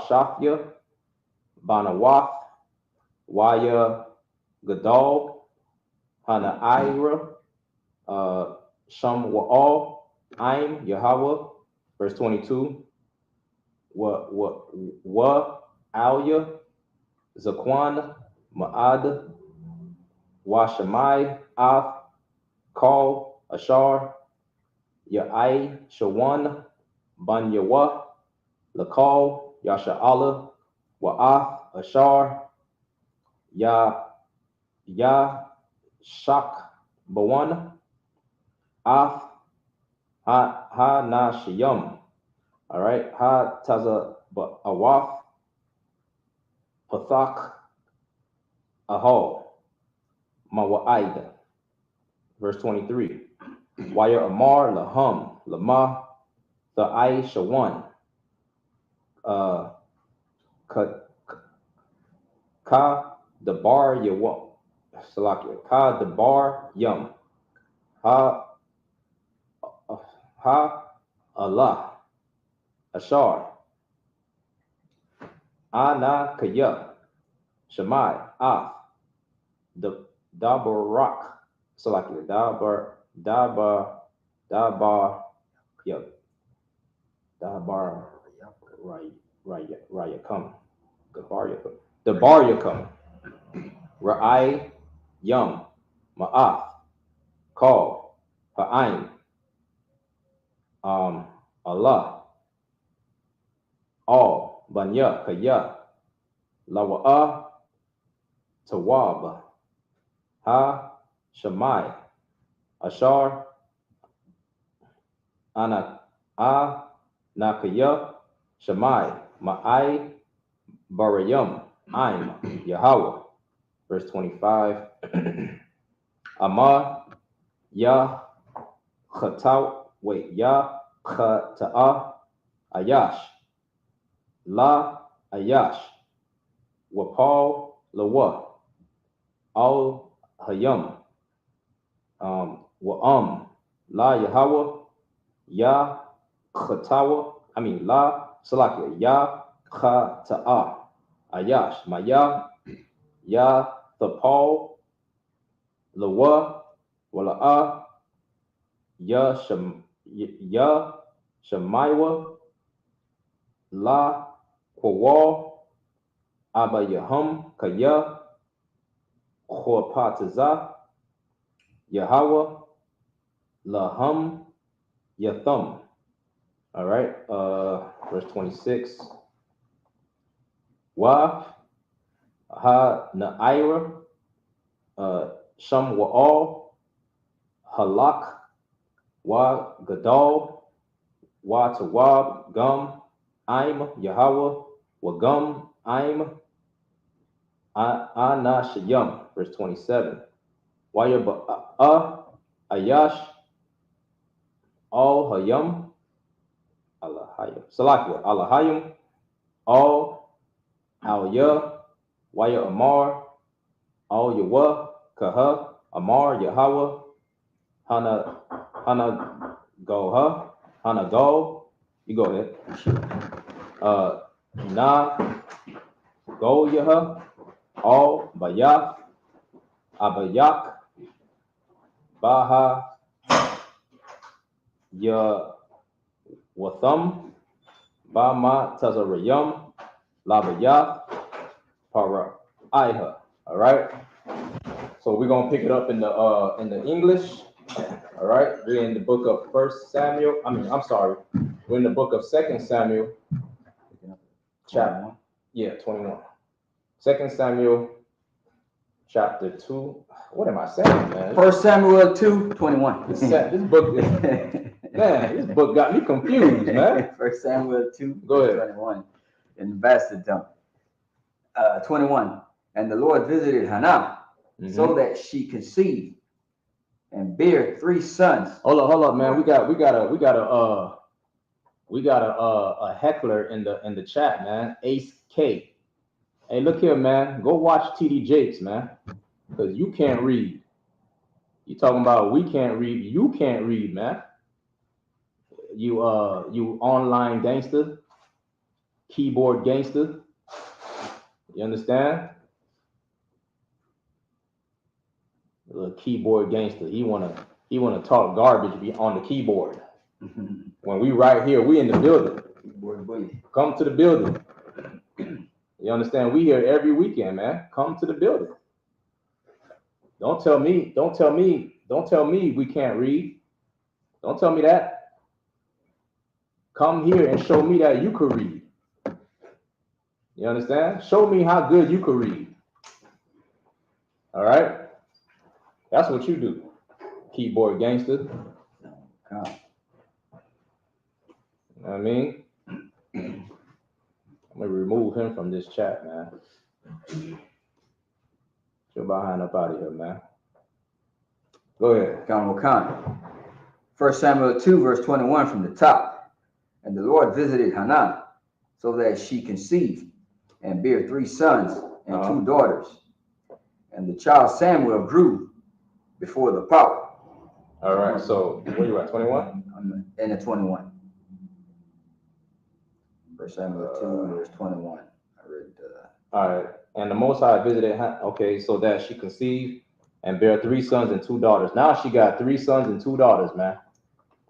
Shafya Banawath Waya Gadal Hanaira Shamwa'al Aim Yahweh. Verse 22. Wa Alya Zakwan Ma'ad Washamai, Af, Kal, Ashar, Ya'ai, Shawan, Ban Yawa, Lakal, Yasha'ala, Wa'af, Ashar, Ya Shak, Bawan, Af, Ha Na Shiyam. All right. Ha Taza Awaf, Pathak, Ahol, Mawa'aida. Verse 23. Waya Amar, Lahum, Lama, Tha'ai Shawan, Ka Dabar Yawa, Salakia, Ka Dabar Yum, Ha Allah, Ashar, Ana Kaya, Shemai, Af, Dabarak, Salakia, Dabar, Yum, Dabar, Rayakam, Dabar Yakam, Ra'ai, Yum, Ma'af, Call, Ha'ain, Allah, All, Banya, Kaya, Lawa'a, Tawab, Ha, Shamai, Ashar, Ana, Nakaya, Shamai, Ma'ai, Barayum, Aim, Yahweh. Verse 25. Amar, Ya, Khataw, Ya, Khata'a, Ayash, La, Ayash, Wapal, Lawa, Al, Hayam, Wa'am, La, Yahweh, Ya, Khatawa, La, Salakia, Ya, Khata'a, Ayash, Maya, Ya, Thapal, Lawa, Wala'a, Ya, Shemaiwa, La, Kwawal, Abba Yahum, Kaya, Khwapataza, Yahweh, Lahum, Yathum. All right, verse 26. Wa, Ha, Na'ira, Sham Wa'al, Halak, Wa, Gadal, Wa, Tawab, Gum, Aim, Yahweh, Wagum, Aim, Ana Shayam. Verse 27. Waya Ayash, Al Hayam, Alahayim, Salakia, Alahayim, Al Aliyah, Waya Amar, Al Yawa, Kaha, Amar, Yahweh, Hana Goha, Hana Go, you go ahead. Na Go Yaha, Al Bayak, Abayak, Baha, Ya Watham, Bama Tazarayam, Labayah, Para Iha. All right. So we're gonna pick it up in the English. All right. We're in the book of First Samuel. We're in the book of Second Samuel, chapter 21. Second Samuel, chapter 2. What am I saying, man? First Samuel 2:21. This book is, man, this book got me confused, man. First Samuel 2, Go ahead. 21. In the Bastard 21. And the Lord visited Hannah so that she conceived and bare 3 sons. Hold up, man. We got a heckler in the chat, man. I.S.U.P.K. Hey, look here, man. Go watch TD Jakes, man, because you can't read. You talking about we can't read? You can't read, man. You online gangster, keyboard gangster. You understand? A little keyboard gangster. He wanna talk garbage on the keyboard. When we right here, we in the building. Come to the building. You understand? We here every weekend, man. Come to the building. Don't tell me we can't read. Don't tell me that. Come here and show me that you could read. You understand? Show me how good you could read. All right? That's what you do, keyboard gangster. You know what I mean? I'm gonna remove him from this chat, man. Get behind up out of here, man. Go ahead. YAHANNA. 1 Samuel 2, verse 21 from the top. And the Lord visited Hannah, so that she conceived and bare 3 sons and 2 daughters. And the child Samuel grew before the power. All right, so where you at, 21? I'm in the 21. 1 Samuel 2, verse 21. I read. All right, and the Most High visited, okay, so that she conceived and bare 3 sons and 2 daughters. Now she got 3 sons and 2 daughters, man.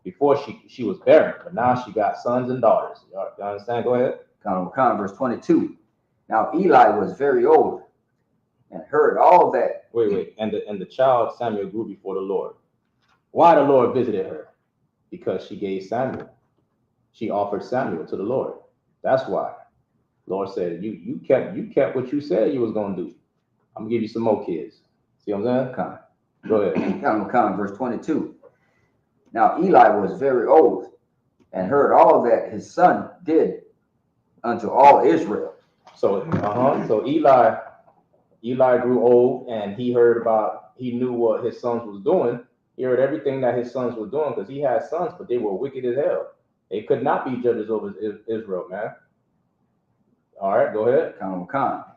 Before she was barren, but now she got sons and daughters. You understand? Go ahead. YAHANNA, verse 22. Now Eli was very old and heard all that. Wait. And the child Samuel grew before the Lord. Why the Lord visited her? Because she gave Samuel. She offered Samuel to the Lord. That's why. Lord said, you kept what you said you was gonna do. I'm gonna give you some more kids. See what I'm saying? Go ahead. YAHANNA, verse 22. Now Eli was very old and heard all that his son did unto all Israel. So Eli grew old and he knew what his sons was doing. He heard everything that his sons were doing because he had sons, but they were wicked as hell. They could not be judges over Israel, man. All right, go ahead. YAHANNA.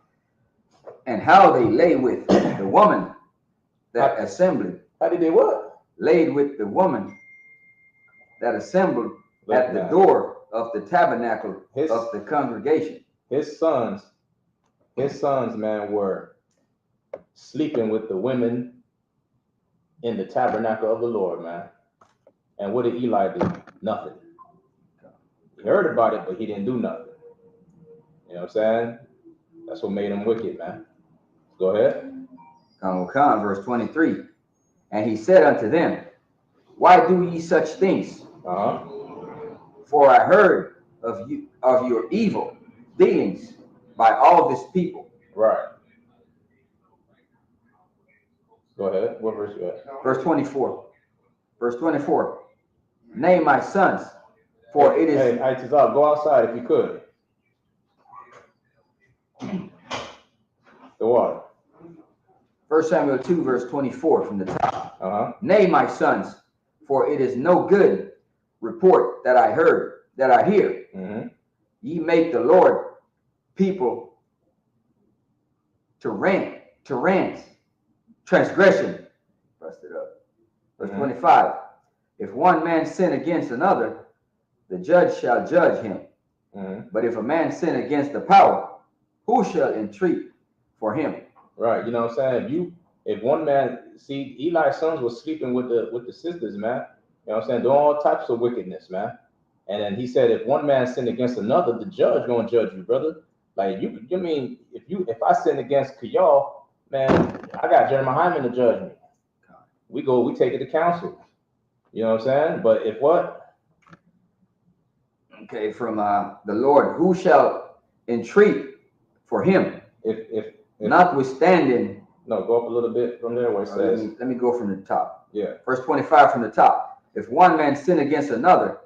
And how they lay with the woman that assembled. How did they what? Laid with the woman that assembled at the door of the tabernacle of the congregation. His sons, man, were sleeping with the women in the tabernacle of the Lord, man. And what did Eli do? Nothing. He heard about it, but he didn't do nothing. You know what I'm saying? That's what made him wicked, man. Go ahead. YAHANNA, verse 23. And he said unto them, why do ye such things? For I heard of your evil dealings by all this people. Right. Go ahead. What verse you at? Verse 24. Verse 24. Nay, my sons, for it is. Hey, Isupk, go outside if you could. The water. 1 Samuel 2, verse 24 from the top. Nay, my sons, for it is no good report that I hear. Ye make the Lord people to rant, transgression. Bust it up. Verse 25. If one man sin against another, the judge shall judge him. But if a man sin against the power, who shall entreat for him? Right, you know what I'm saying? If one man, see, Eli's sons were sleeping with the sisters, man. You know what I'm saying? Doing all types of wickedness, man. And then he said, if one man sinned against another, the judge gonna judge you, brother. Like you mean if I sin against Kayal, man, I got Jeremiah to judge me. We take it to council. You know what I'm saying? But if what? Okay, from the Lord, who shall entreat for him? If notwithstanding. No, go up a little bit from there where it says. Let me go from the top. Yeah. Verse 25 from the top. If one man sin against another,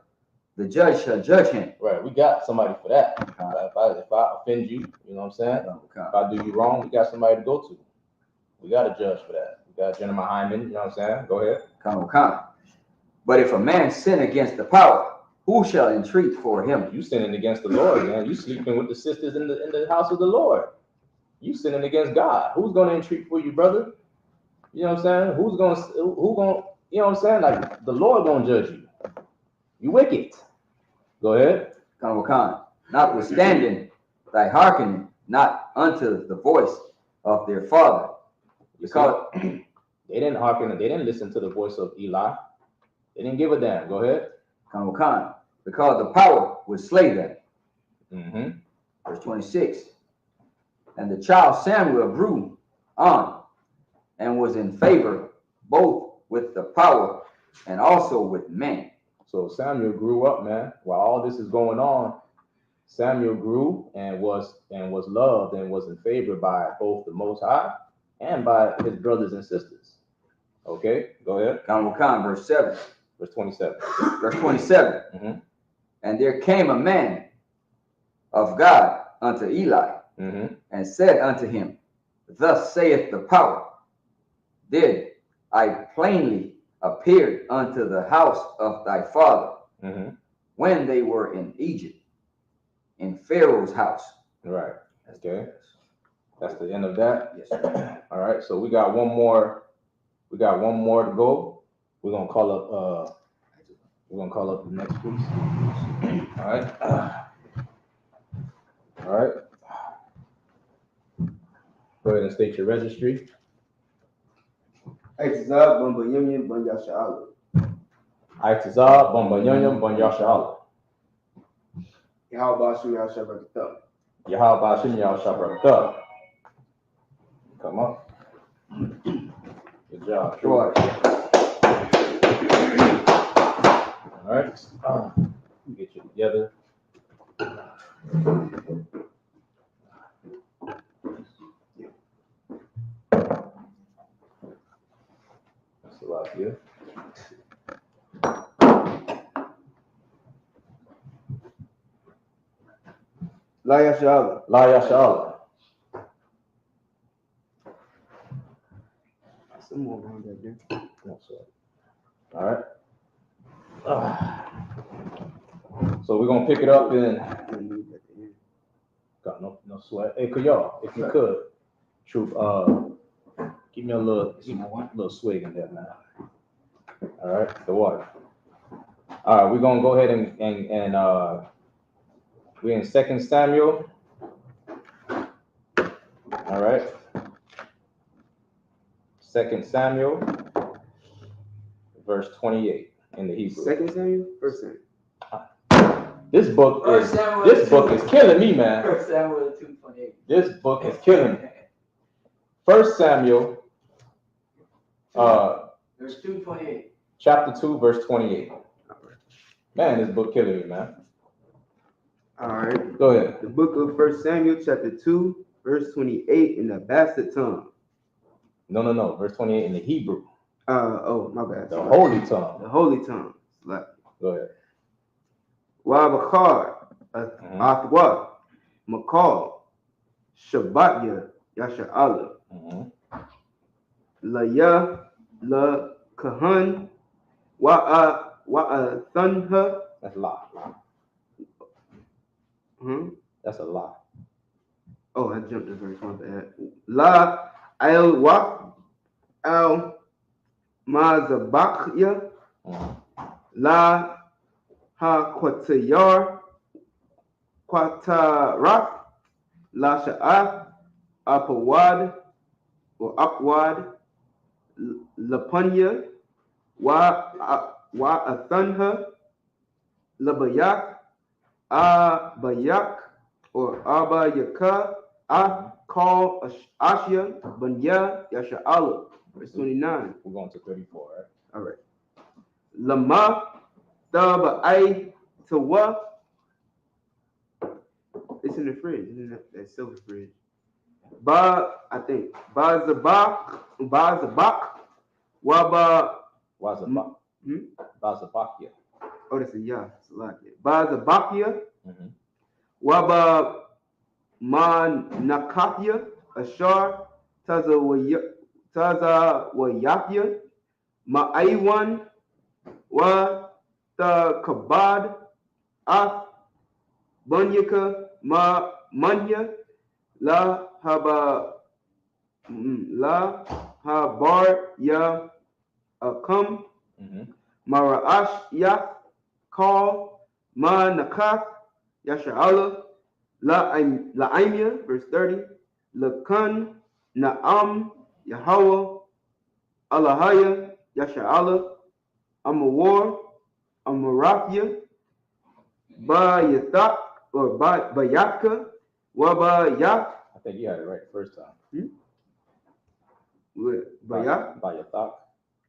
the judge shall judge him. Right. We got somebody for that. If I offend you, you know what I'm saying? If I do you wrong, we got somebody to go to. We got a judge for that. We got Jennifer Hyman, you know what I'm saying? Go ahead. Come. But if a man sin against the power, who shall entreat for him? You sinning against the Lord, man. You sleeping with the sisters in the house of the Lord. You sinning against God. Who's going to entreat for you, brother? You know what I'm saying? Who going, you know what I'm saying? Like, the Lord going to judge you. You wicked. Go ahead. Notwithstanding thy hearkening not unto the voice of their father. Because they didn't hearken, they didn't listen to the voice of Eli. They didn't give a damn. Go ahead. Because the power would slay them. Verse 26. And the child Samuel grew on and was in favor both with the power and also with men. So Samuel grew up, man. While all this is going on, Samuel grew and was loved and was in favor by both the Most High and by his brothers and sisters. Okay, go ahead. Verse 7. Verse 27. Verse 27. Mm-hmm. And there came a man of God unto Eli, Mm-hmm. and said unto him, Thus saith the power, did I plainly appear unto the house of thy father Mm-hmm. when they were in Egypt, in Pharaoh's house. Right. Okay. That's the end of that. Yes, sir. All right. So we got one more. We got one more to go. We're gonna call up. We're gonna call up the next piece. All right. All right. Go ahead and state your registry. I.S.U.P.K, Bambayunion, Banyashala. I.S.U.P.K, Bambayunion, Banyashala. YAHANNA. Come up. Good job. Sure. All right. Get you together. That's a lot here. La Yashala. La Yashala. Some more around that there. All right. So we're gonna pick it up in. Got no sweat. Hey, could y'all, if you could, Troop, give me a little swig in there, man. All right, the water. All right, we're gonna go ahead and we're in 2 Samuel. All right. 2 Samuel, verse 28 in the Hebrew. 2 Samuel, 1 Samuel. This book is killing me, man. 1 Samuel 2:28. This book is killing me. 1 Samuel, Verse 2:28. chapter 2, verse 28. Man, this book killing me, man. All right. Go ahead. The book of 1 Samuel, chapter 2, verse 28 in the bastard tongue. No. Verse 28 in the Hebrew. Oh, my bad. The holy tongue. The holy tongue. Go ahead. Wabakar, Athwa, Makal, Shabbatya, Yasha'ala, Laya, La Kahan, Wa'athanha. That's a lot. That's a lot. Oh, I jumped to verse 1 bad. La Al-Waq, Al Mazabakya, La Ha-Quatayar, Quatarak, La Sha'af, Apawad, or Upwad, Lapunya, Wa'athanha, Labayak, Abayak, or Abayaka, Call Ashya, Banya, Yasha'ala. Verse 29. We're going to 34, right? All right. Lama, Taba'ai, Tawa. It's in the fridge. It's in that silver fridge. Bazabak, Wazabak. Bazabakia. Oh, that's a yeah. It's a lot. Bazabakia, Waba Manakathia, Ashar, Tazawayapia, Ma'aywan, Wa the Kabad, Af, Bunyaka, Ma Manya, La Habar Ya Akam, Mara'ash Ya Call, Ma Nakath, Yasha'ala, La'imya, verse 30, Lakan, Na'am, Yahweh, Alahaya, Yasha'ala, Amawar, Amarafia, Bayathak, or Bayatka, Wabayak. I think you had it right the first time. Bayat. Bayathak.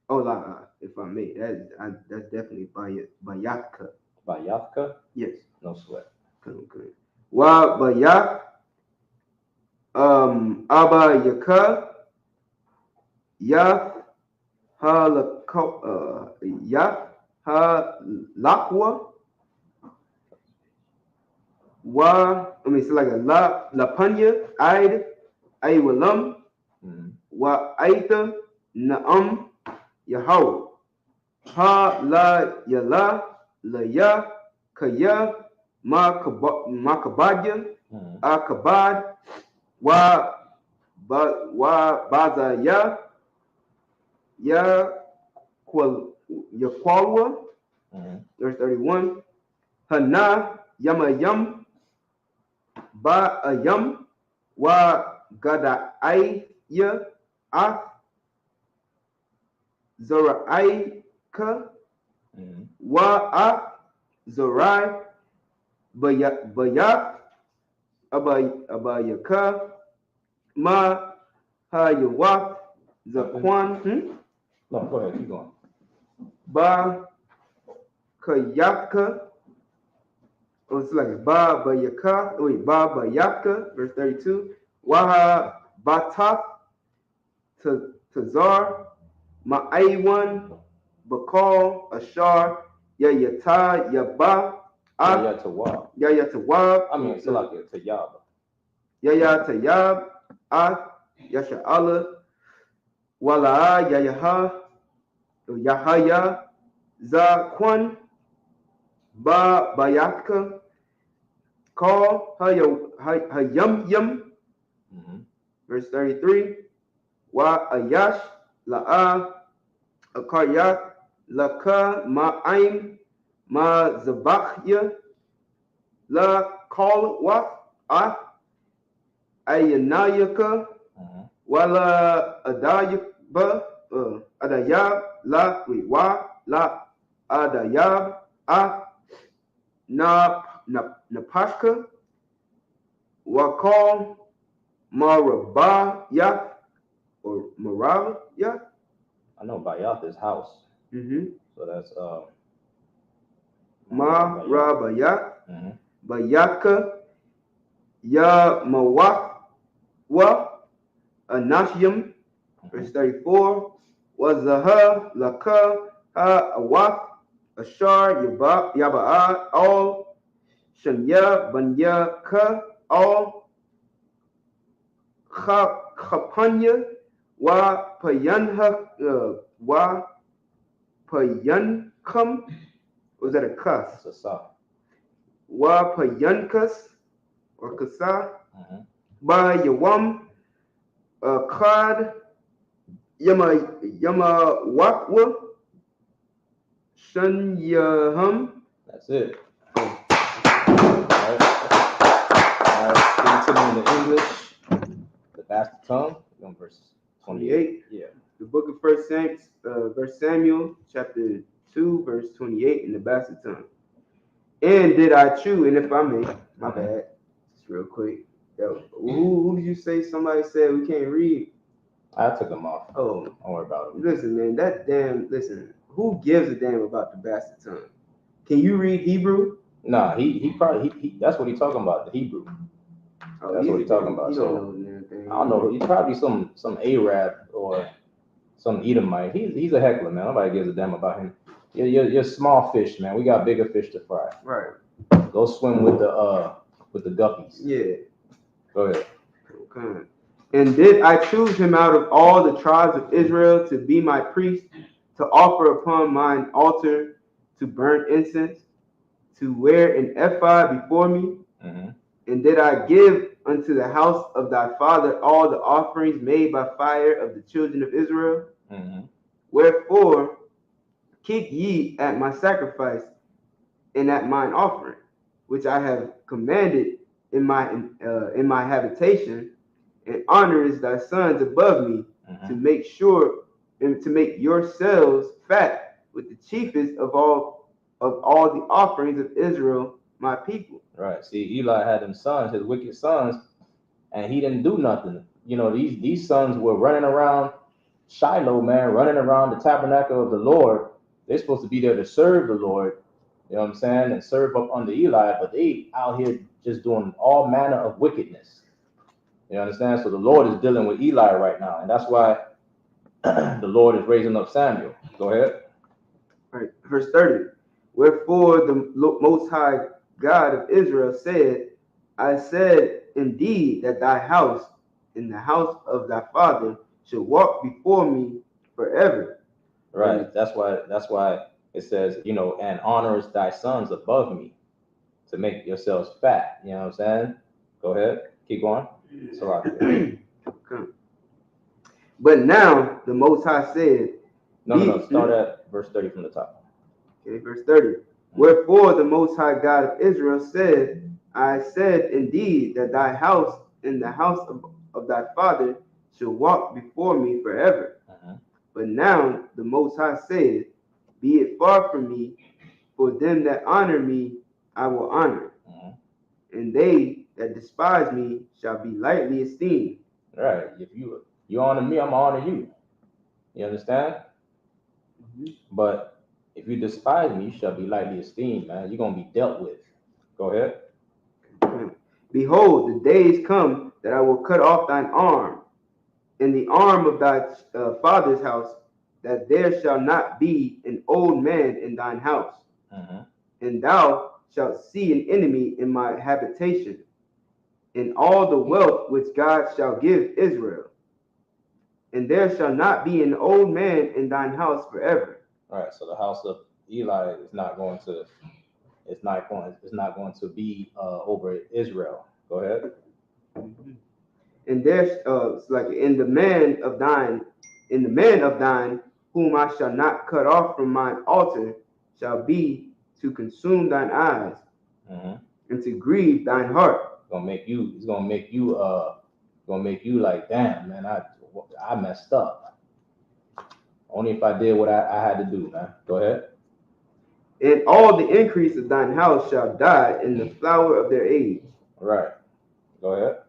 Oh, la, if I may, that's definitely Bayatka. Bayathka. Yes. No sweat. Okay. Wa Bayat. Abba Yaka. Yah Yah Lakwa. It's like a La Panya, Aywalam, Wa Aita, Naam, Yahweh, Ha La Yala, La Ya, Kaya, Makabadya, Akabad, Wa Baza Ya Yakwalwa, verse 31, Hana, Yama Yam, Ba Ayam, Wa Gada Aya, Ah, Zoraika, Wa Ah, Zorai, Bayak, Abayaka, Ma Hayawak, Zakwan, No, go ahead, keep going. Ba Kayaka. Oh, it's like Ba Bayaka. Wait, Ba Bayaka, verse 32. Waha Batak Tazar Ma'aywan Bakal Ashar Yayata Yaba Yayatawab. I mean, it's like a Tayab. Yayatayab Yasha'ala Wala Yayaha Yahaya Zakwan Ba Bayaka Call Hayam Yam, verse 33. Wa Ayash La'a Akayak Laka Ma'aim Ma Zabachya La Call Wa Ah Ayanayaka Wala Adayaba Adayab La Wa La Adayab Ah Napashka Wakal Marabaya or Marabaya. I know Bayath is house. So that's Marabaya. Bayaka Ya Mawakwa Anashyam, verse 34. Wazaha Laka Ha Awak Ashar Yaba'a all Shanya Banya Ka all Khapanya Wa Payanha Wa Payankam. Was that a cuss? It's a sa. Wa Payankas or Kasa. Ba Yawam Kad Yama Wakwa Shanyaham. That's it. All right. Continuing the English. The bastard tongue. On verse 28. Yeah. The book of First Samuel, chapter 2, verse 28, in the bastard tongue. And did I chew? And if I may, my bad, just real quick. Who did you say? Somebody said we can't read. I took them off. Oh, don't worry about it. Listen, man, listen. Who gives a damn about the bastard tongue? Can you read Hebrew? Nah, he probably that's what he's talking about, the Hebrew. That's what he's talking about. So I don't know. He's probably some Arab or some Edomite. He's a heckler, man. Nobody gives a damn about him. You're small fish, man. We got bigger fish to fry. Right. Go swim with the guppies. Yeah. Go ahead. Okay. And did I choose him out of all the tribes of Israel to be my priest, to offer upon mine altar, to burn incense, to wear an ephod before me? And did I give unto the house of thy father all the offerings made by fire of the children of Israel? Wherefore keep ye at my sacrifice and at mine offering, which I have commanded in my habitation, and honors thy sons above me, to make sure and to make yourselves fat with the chiefest of all the offerings of Israel, my people. Right. See, Eli had them sons, his wicked sons, and he didn't do nothing. You know, these sons were running around Shiloh, man, running around the tabernacle of the Lord. They're supposed to be there to serve the Lord, you know what I'm saying, and serve up under Eli, but they out here just doing all manner of wickedness. You understand? So the Lord is dealing with Eli right now, and that's why the Lord is raising up Samuel. Go ahead. All right, verse 30. Wherefore the Most High God of Israel said, I said indeed that thy house and the house of thy father should walk before me forever. Right. That's why it says, you know, and honors thy sons above me to make yourselves fat. You know what I'm saying? Go ahead. Keep going. But now the Most High said, No. Start at verse 30 from the top. Okay, verse 30. Wherefore the Most High God of Israel said, I said indeed that thy house and the house of thy father shall walk before me forever. But now the Most High said, be it far from me, for them that honor me I will honor, and they that despise me shall be lightly esteemed. Right. If you honor me, I'm gonna honor you. You understand? But if you despise me, you shall be lightly esteemed, man. You're gonna be dealt with. Go ahead. Behold, the days come that I will cut off thine arm, and the arm of thy father's house, that there shall not be an old man in thine house. And thou shalt see an enemy in my habitation, in all the wealth which God shall give Israel. And there shall not be an old man in thine house forever. All right, so the house of Eli is not going to be over Israel. Go ahead. And there's like in the man of thine, whom I shall not cut off from mine altar, shall be to consume thine eyes, and to grieve thine heart. It's gonna make you like, damn, man, I messed up. Only if I did what I had to do, man. Go ahead. And all the increase of thine house shall die in the flower of their age. Right. Go ahead.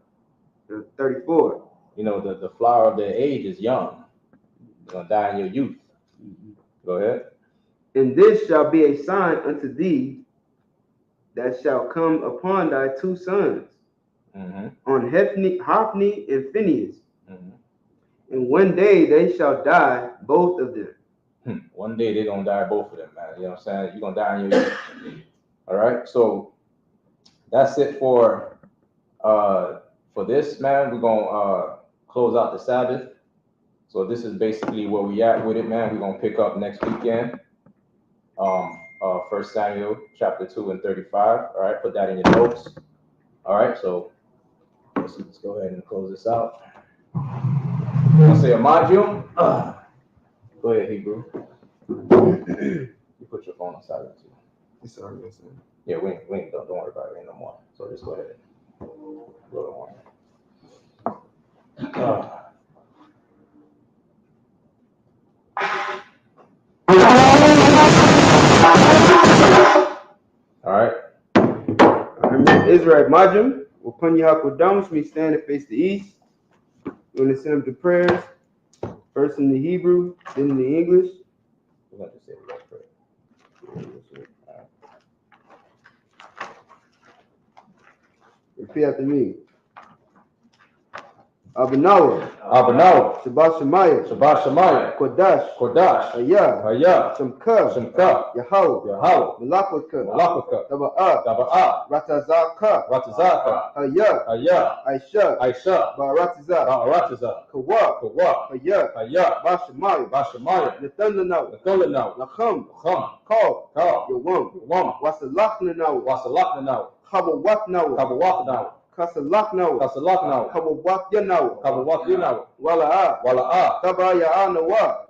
34. You know, the flower of their age is young. You're gonna die in your youth. Go ahead. And this shall be a sign unto thee that shall come upon thy two sons, on Hophni and Phinehas. And one day they shall die, both of them. One day they're gonna die, both of them, man. You know what I'm saying? You're gonna die in your youth. All right. So that's it for this, man. We're gonna close out the Sabbath. So this is basically where we at with it, man. We're gonna pick up next weekend. 1 Samuel chapter 2 and 35. All right, put that in your notes. All right, so let's go ahead and close this out. I'll say a module. Go ahead, Hebrew. You put your phone on silent too. It's all right, sir. Yeah, we ain't don't worry about it no more. So just go ahead. Go on. All right. Israelite Majum, upon Yahakodam, we stand and face the east. We're going to send them to prayers, first in the Hebrew, then in the English. We're going to say the Lord's Prayer. Repeat after me. Abanawa, Shabbat Shemaya, Kodash, Ayah, Shemka, Yahweh, Malakwatch, Taba'ah, Ratazaka, Ayah, I.S.U.P.K, Baratazah, Kawa, Ayah, Bashamaya, Nathanaw, Lacham, Kal, Yawam, Wasalachnaw, Habawatnaw, Kasalaknaw, Kabawatnaw, Wala'ah, Tabaya'anawa,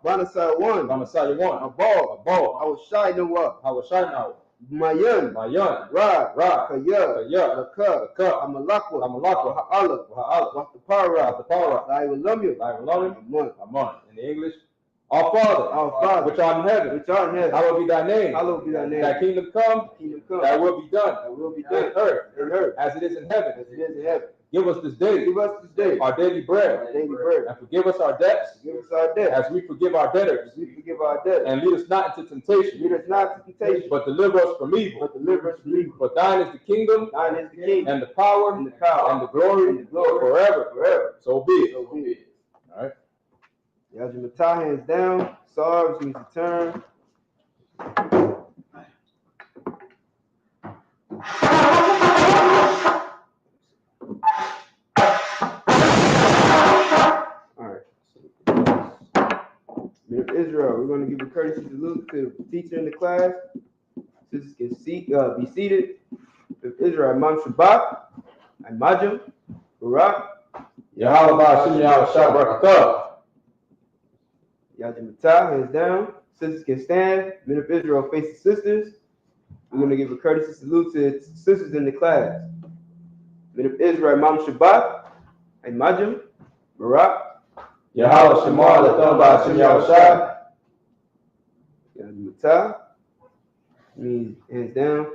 Banasai one, Abal, Hawashai Mayan, Ra, Kaya, Laka, Amalakwa, Ha'ala, Watapara, I will love you. Amen. In the English, Our Father, which art in heaven, hallowed be thy name. Thy kingdom come, thy will be done. On earth, as it is in heaven. Give us this day Give us this day our daily bread, our daily bread. and forgive us our debts Give us our debt as we forgive our debtors. as we forgive our debtors. And lead us not into temptation, Lead us not to temptation, but deliver us from evil. but deliver us from evil. For thine is the kingdom, Thine is the kingdom, and the power, and the power, and the glory, and the glory, forever. forever. So be it. So be it. All right. YAHANNA, hands down. Sarge means to turn. Alright. Men of Israel, we're going to give a courtesy salute to the teacher in the class. Sisters can be seated. Men of Israel, Imam Shabbat, Imajim, Barak, YAHANNA, hands down. Sisters can stand. Men of Israel, face the sisters. We're going to give a courtesy salute to sisters in the class. Men of Israel, Imam Shabbat, Imajim, Barak, YAHANNA means hands down.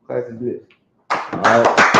Class is missed. All right.